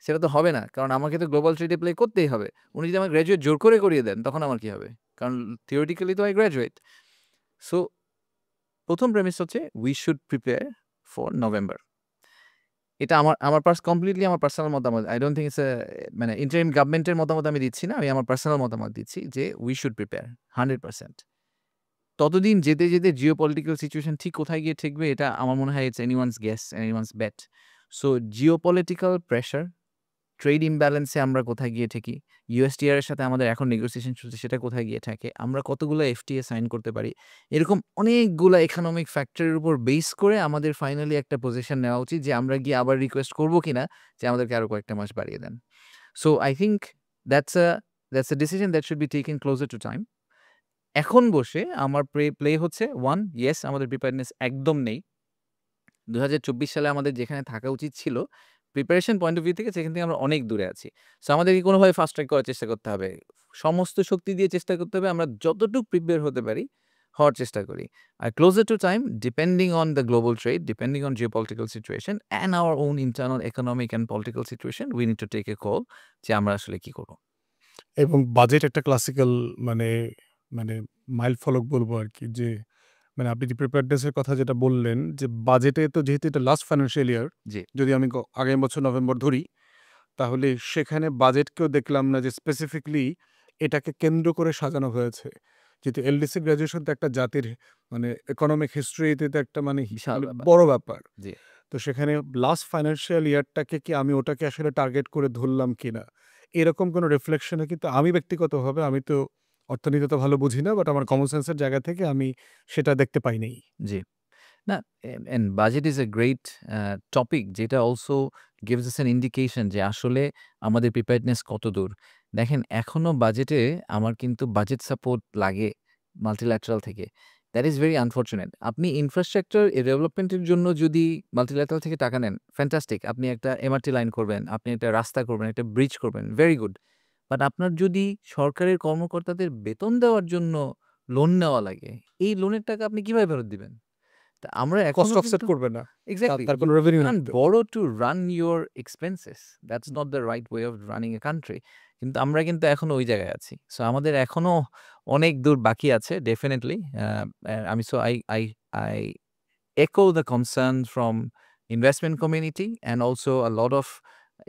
সেটা তো হবে না। কারণ আমাকে তো গ্লোবাল ট্রেডে প্লে করতেই হবে। উনি যদি আমার গ্র্যাজুয়েট জোর করে করিয়ে দেন, তখন আমার কি হবে? কারণ থিওরিটিক্যালি তো আই গ্র্যাজুয়েট। সো ১ম প্রেমিস হচ্ছে we should prepare for November. এটা আমার কমপ্লিটলি আমার পার্সোনাল মতামত। আই ডোন্ট থিংক ইটস মানে ইন্টারিম গভর্নমেন্টের মতামত আমি দিচ্ছি না। আমি আমার পার্সোনাল মতামত দিচ্ছি যে উই শুড প্রিপেয়ার 100%। ততদিন যেতে জিওপলিটিক্যাল সিচুয়েশন ঠিক কোথায় গিয়ে ঠেকবে এটা আমার মনে হয় it's anyone's guess, anyone's bet. So geopolitical pressure, trade ইমব্যালেন্সে আমরা কোথায় গিয়ে ঠেকি, ইউএসটিআর এর সাথে আমাদের এখন নেগোসিয়েশন চলছে সেটা কোথায় গিয়ে ঠেকে, আমরা কতগুলো এফটিএ সাইন করতে পারি। এরকম অনেকগুলা ইকোনমিক ফ্যাক্টরের উপর বেস করে আমাদের ফাইনালি একটা পজিশন নেওয়া উচিত যে আমরা গিয়ে আবার রিকোয়েস্ট করব কিনা যে আমাদেরকে আরো কয়েকটা মাস বাড়িয়ে দেন। So I think that's a that's a decision that should be taken closer to time. এখন বসে আমার প্লে হচ্ছে 1 ইয়েস আমাদের প্রিপেয়ারনেস একদম নেই। ২০২৪ সালে আমাদের যেখানে থাকা উচিত ছিল, প্রিপারেশন পয়েন্ট অফ ভিউ থেকে সেখান থেকে আমরা অনেক দূরে আছি। সো আমাদেরকে কোনোভাবে ফাস্ট ট্র্যাক করার চেষ্টা করতে হবে। সমস্ত শক্তি দিয়ে চেষ্টা করতে হবে আমরা যতটুকু প্রিপেয়ার হতে পারি, হওয়ার চেষ্টা করি। আর closer to time depending on the global trade, depending on geopolitical situation and our own internal economic and political situation, we need to take a call যে আমরা আসলে কি করব। এবং বাজেট একটা ক্লাসিক্যাল মানে মানে মাইলফলক বলবো আরকি যে মানে আপনি যে প্রিপেয়ারনেস এর কথা যেটা বললেন যে বাজেটে তো যেহেতু এটা লাস্ট ফাইন্যান্সিয়াল ইয়ার, জি, যদি আমি আগামী বছর নভেম্বর ধরি, তাহলে সেখানে বাজেটকেও দেখলাম না যে স্পেসিফিকলি এটাকে কেন্দ্র করে সাজানো হয়েছে। যেহেতু এলডিসি গ্র্যাজুয়েশন তো একটা জাতির মানে ইকোনমিক হিস্ট্রিতে তো একটা মানে বিশাল মানে ব্যাপার। বড় ব্যাপার। জি, তো তো সেখানে লাস্ট ফাইন্যান্সিয়াল ইয়ারটাকে কি আমি ওটাকে আসলে টার্গেট করে ধরলাম কিনা? এরকম কোনো রিফ্লেকশনে কিন্তু আমি ব্যক্তিগতভাবে আমি তো অর্থনীতি তো ভালো বুঝি না, বাট আমার জি, কমন সেন্সের জায়গা থেকে আমি সেটা দেখতে পাই নাই। জি। না, and budget is a great topic যেটা also gives us an indication যে আসলে আমাদের preparedness কতদূর। দেখেন এখনো বাজেটে আমার কিন্তু বাজেট সাপোর্ট লাগে মাল্টিল্যাটারাল থেকে। That is very unfortunate. আপনি ইনফ্রাস্ট্রাকচার ডেভেলপমেন্টের জন্য যদি মাল্টিল্যাটারাল থেকে টাকা নেন, ফ্যান্টাস্টিক। আপনি একটা এমআরটি লাইন করবেন, আপনি একটা রাস্তা করবেন, একটা ব্রিজ করবেন, ভেরি গুড। বাট আপনার যদি সরকারের কর্মকর্তাদের বেতন দেওয়ার জন্য লোন নেওয়া লাগে, এই লোনের টাকা আপনি কিভাবে ফেরত দিবেন? তা আমরা কস্ট এখনো অফসেট কিন্তু করবে না। এক্সাক্টলি তার you কোনো রেভিনিউ নাই can't তো। borrow to run your expenses. That's not the right way of running a country. কিন্তু আমরা কিন্তু এখনো ওই জায়গায় আছি। সো আমাদের এখনো অনেক দূর বাকি আছে ডেফিনিটলি। আমি so I echo the concern from investment community and also a lot of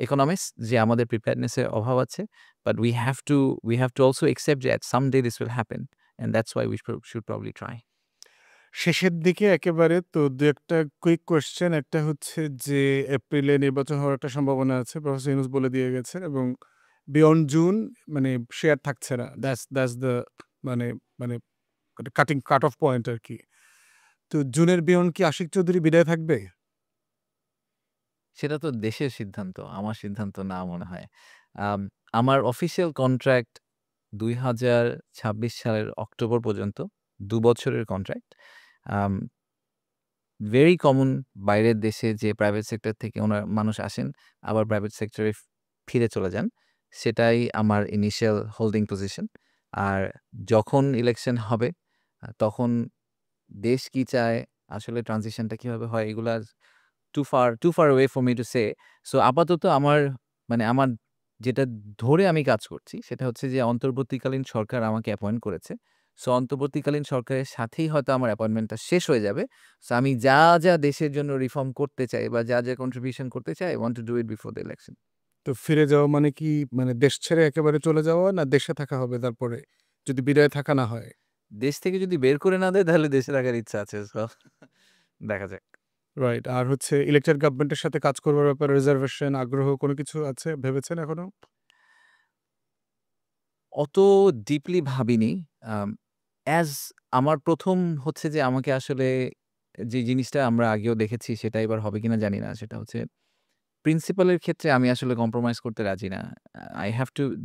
economists যে আমাদের preparedness এর অভাব আছে। But we have to also accept that someday this will happen and that's why we should probably try. শেষের দিকে একেবারে তো ২-১ টা কুইক কোয়েশ্চেন। একটা হচ্ছে যে এপ্রিলে নির্বাচন হওয়ার একটা সম্ভাবনা আছে। প্রফেসর ইউনূস বলে দিয়ে গেছেন এবং বিয়ন্ড জুন মানে সে আর থাকছে না। দ্যাটস দ্য মানে মানে কাট অফ পয়েন্ট আরকি। তো জুনের বিয়ন্ড কি আশিক চৌধুরী বিদায় থাকবে? সেটা তো দেশের সিদ্ধান্ত। আমার সিদ্ধান্ত না মনে হয়। আম আমার অফিসিয়াল কন্ট্রাক্ট ২০২৬ সালের অক্টোবর পর্যন্ত ২ বছরের কন্ট্রাক্ট। আম ভেরি কমন বাইরের দেশে যে প্রাইভেট সেক্টর থেকে মানুষ আসেন, আবার প্রাইভেট সেক্টরে ফিরে চলে যান। সেটাই আমার ইনিশিয়াল হোল্ডিং পজিশন। আর যখন ইলেকশন হবে তখন দেশ কি চায়, আসলে ট্রানজিশনটা কিভাবে হয় এগুলা too far away for me to say. So আপাতত আমার যেটা ধরে আমি কাজ করছি সেটা হচ্ছে যে অন্তর্বর্তীকালীন সরকার আমাকে অ্যাপয়েন্ট করেছে। সো অন্তর্বর্তীকালীন সরকারের সাথেই হয়তো আমার অ্যাপয়েন্টমেন্টটা শেষ হয়ে যাবে। সো আমি যা দেশের জন্য রিফর্ম করতে চাই বা যা কন্ট্রিবিউশন করতে চাই, I want to do it before the election. তো ফিরে যাওয়া মানে কি মানে দেশ ছেড়ে একেবারে চলে যাওয়া না দেশে থাকা হবে তারপরে? যদি বিদায় থাকা না হয়? দেশ থেকে যদি বের করে না দেয় তাহলে দেশে থাকার ইচ্ছা আছে। সো দেখা যাক। রাইট। আর হচ্ছে ইলেক্টেড গভর্নমেন্টের সাথে কাজ করবার ব্যাপারে রিজার্ভেশন, আগ্রহ কোনো কিছু আছে ভেবেছেন এখনো? অত ডিপলি ভাবিনি। আম অ্যাজ আমার ১ম হচ্ছে যে আমাকে আসলে যে জিনিসটা আমরা আগেও দেখেছি সেটা এবার হবে কিনা জানি না। সেটা হচ্ছে প্রিন্সিপালের ক্ষেত্রে আমি আসলে কম্প্রোমাইজ করতে রাজি না।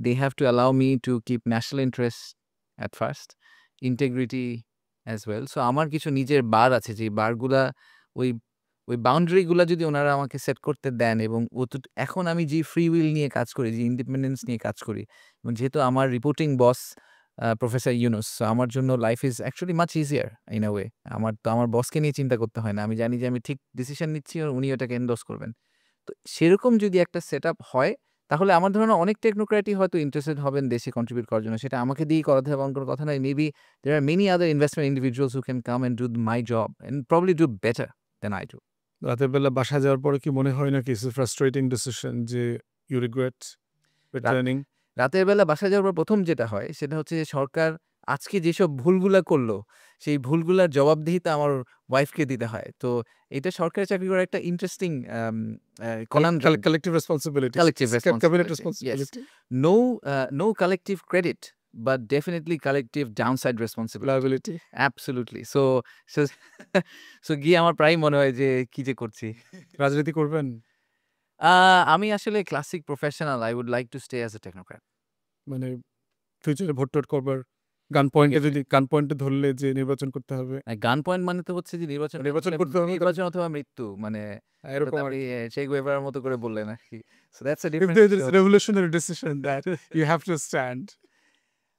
they have to allow me to keep national interest at first, integrity as well. So আমার কিছু নিজের বার আছে যে বারগুলা ওই ওই বাউন্ডারি গুলা যদি ওনারা আমাকে সেট করতে দেন এবং এখন আমি যে ফ্রি উইল নিয়ে কাজ করি, যে ইন্ডিপেন্ডেন্স নিয়ে কাজ করি এবং যেহেতু আমার রিপোর্টিং বস প্রফেসর ইউনুস, সো আমার জন্য life is actually much easier in a way. আমার বসকে নিয়ে চিন্তা করতে হয় না। আমি জানি যে আমি ঠিক ডিসিশন নিচ্ছি আর উনি ওটাকে এন্ডোর্স করবেন। তো সেরকম যদি একটা সেটআপ হয়, তাহলে আমার ধারণা অনেক টেকনোক্র্যাটই হয়তো ইন্টারেস্টেড হবেন দেশে কন্ট্রিবিউট করার জন্য। সেটা আমাকে দিয়েই করাতে হবে এমন কোনো কথা নাই। Maybe there are many other investment individuals who can come and do my job and probably do better than I do. রাতের বেলা বাসায় যাওয়ার পরে কি মনে হয় নাকি ইটস এ ফ্রাস্ট্রেটিং ডিসিশন যে ইউ রিগ্রেট রাত রিটার্নিং? রাতের বেলা বাসায় যাওয়ার পর ১ম যেটা হয় সেটা হচ্ছে যে সরকার আজকে যেসব ভুলগুলা করল, সেই ভুলগুলার জবাবদিহিতা আমার ওয়াইফকে দিতে হয়। তো এটা সরকারি চাকরি করার একটা interesting conundrum. Collective responsibility, Collective cabinet responsibility. Yes. Responsibility, No collective credit, but definitely collective downside responsibility. Liability. Absolutely. So so গিয়ে আমার প্রায়ই মনে হয় যে কি যে করছি। রাজনীতি করবেন? আ আমি আসলে classic professional. I would like to stay as a technocrat. মানে ফিউচারে ভোট-টোট করবার গান পয়েন্টে গান পয়েন্টে ধরলে যে নির্বাচন করতে হবে, গান পয়েন্ট মানে তো হচ্ছে যে নির্বাচন নির্বাচন করতে হবে নির্বাচন অথবা মৃত্যু। মানে এটা এরকম তো আর আপনি কি। চে গুয়েভারার মতো করে বললেন আরকি। So that's a If different there is so a revolutionary decision that you have to stand.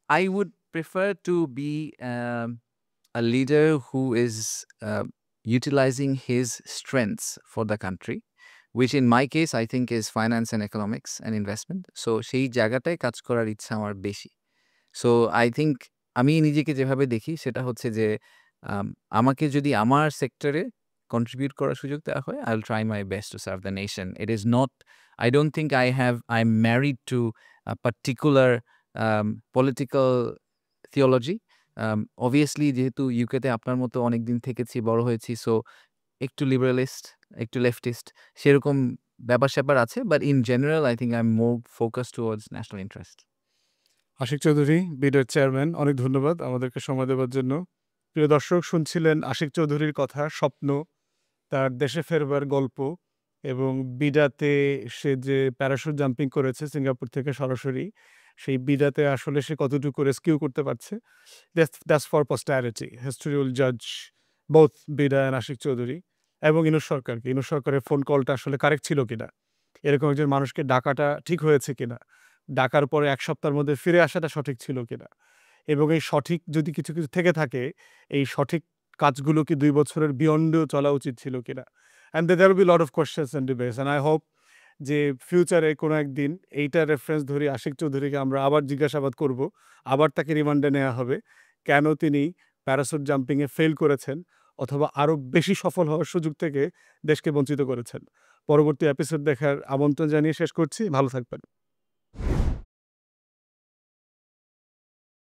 I would prefer to be a leader who is utilizing his strengths for the country, which in my case I think is finance and economics and investment. So সেই জায়গাটায় কাজ করার ইচ্ছা আমার বেশি। So I think আমি নিজেকে যেভাবে দেখি সেটা হচ্ছে যে আম আমাকে যদি আমার সেক্টরে কন্ট্রিবিউট করার সুযোগ দেওয়া হয়, I will try my best to serve the nation. It is not I don't think I'm married to a particular political theology. Obviously যেহেতু ইউকেতে আপনার মতো অনেকদিন থেকেছি, বড় হয়েছি। সো একটু লিবারালিস্ট, একটু লেফটিস্ট সেরকম ব্যাপার-স্যাপার আছে। But in general I think I am more focused towards national interest. Ashik Chowdhury, বিডের চেয়ারম্যান, অনেক ধন্যবাদ আমাদেরকে সময় দেওয়ার জন্য। প্রিয় দর্শক, শুনছিলেন আশিক চৌধুরীর কথা, স্বপ্ন, তার দেশে ফেরবার গল্প এবং বিডাতে সে যে প্যারাশুট জাম্পিং করেছে সিঙ্গাপুর থেকে সরাসরি, সেই বিডাতে আসলে সে কতটুকু রেস্কিউ করতে পারছে। That's for posterity. History will জাজ বোথ বিডা অ্যান্ড আশিক চৌধুরী এবং ইনুস সরকারকে। ইনুস সরকারের ফোন কলটা আসলে কারেক্ট ছিল কিনা, এরকম একজন মানুষকে ডাকাটা ঠিক হয়েছে কিনা, ডাকার পরে ১ সপ্তাহের মধ্যে ফিরে আসাটা সঠিক ছিল কিনা এবং এই সঠিক যদি কিছু কিছু থেকে থাকে, এই সঠিক কাজগুলো কি ২ বছরের বিয়ন্ডেও চলা উচিত ছিল কিনা। And there will be lot of questions and debates and I hope যে ফিউচারে কোনো একদিন এইটার রেফারেন্স ধরে আশিক চৌধুরীকে আমরা আবার জিজ্ঞাসাবাদ করব, আবার তাকে রিমান্ডে নেওয়া হবে কেন তিনি প্যারাশুট জাম্পিংয়ে ফেল করেছেন অথবা আরও বেশি সফল হওয়ার সুযোগ থেকে দেশকে বঞ্চিত করেছেন। পরবর্তী এপিসোড দেখার আমন্ত্রণ জানিয়ে শেষ করছি। ভালো থাকবেন।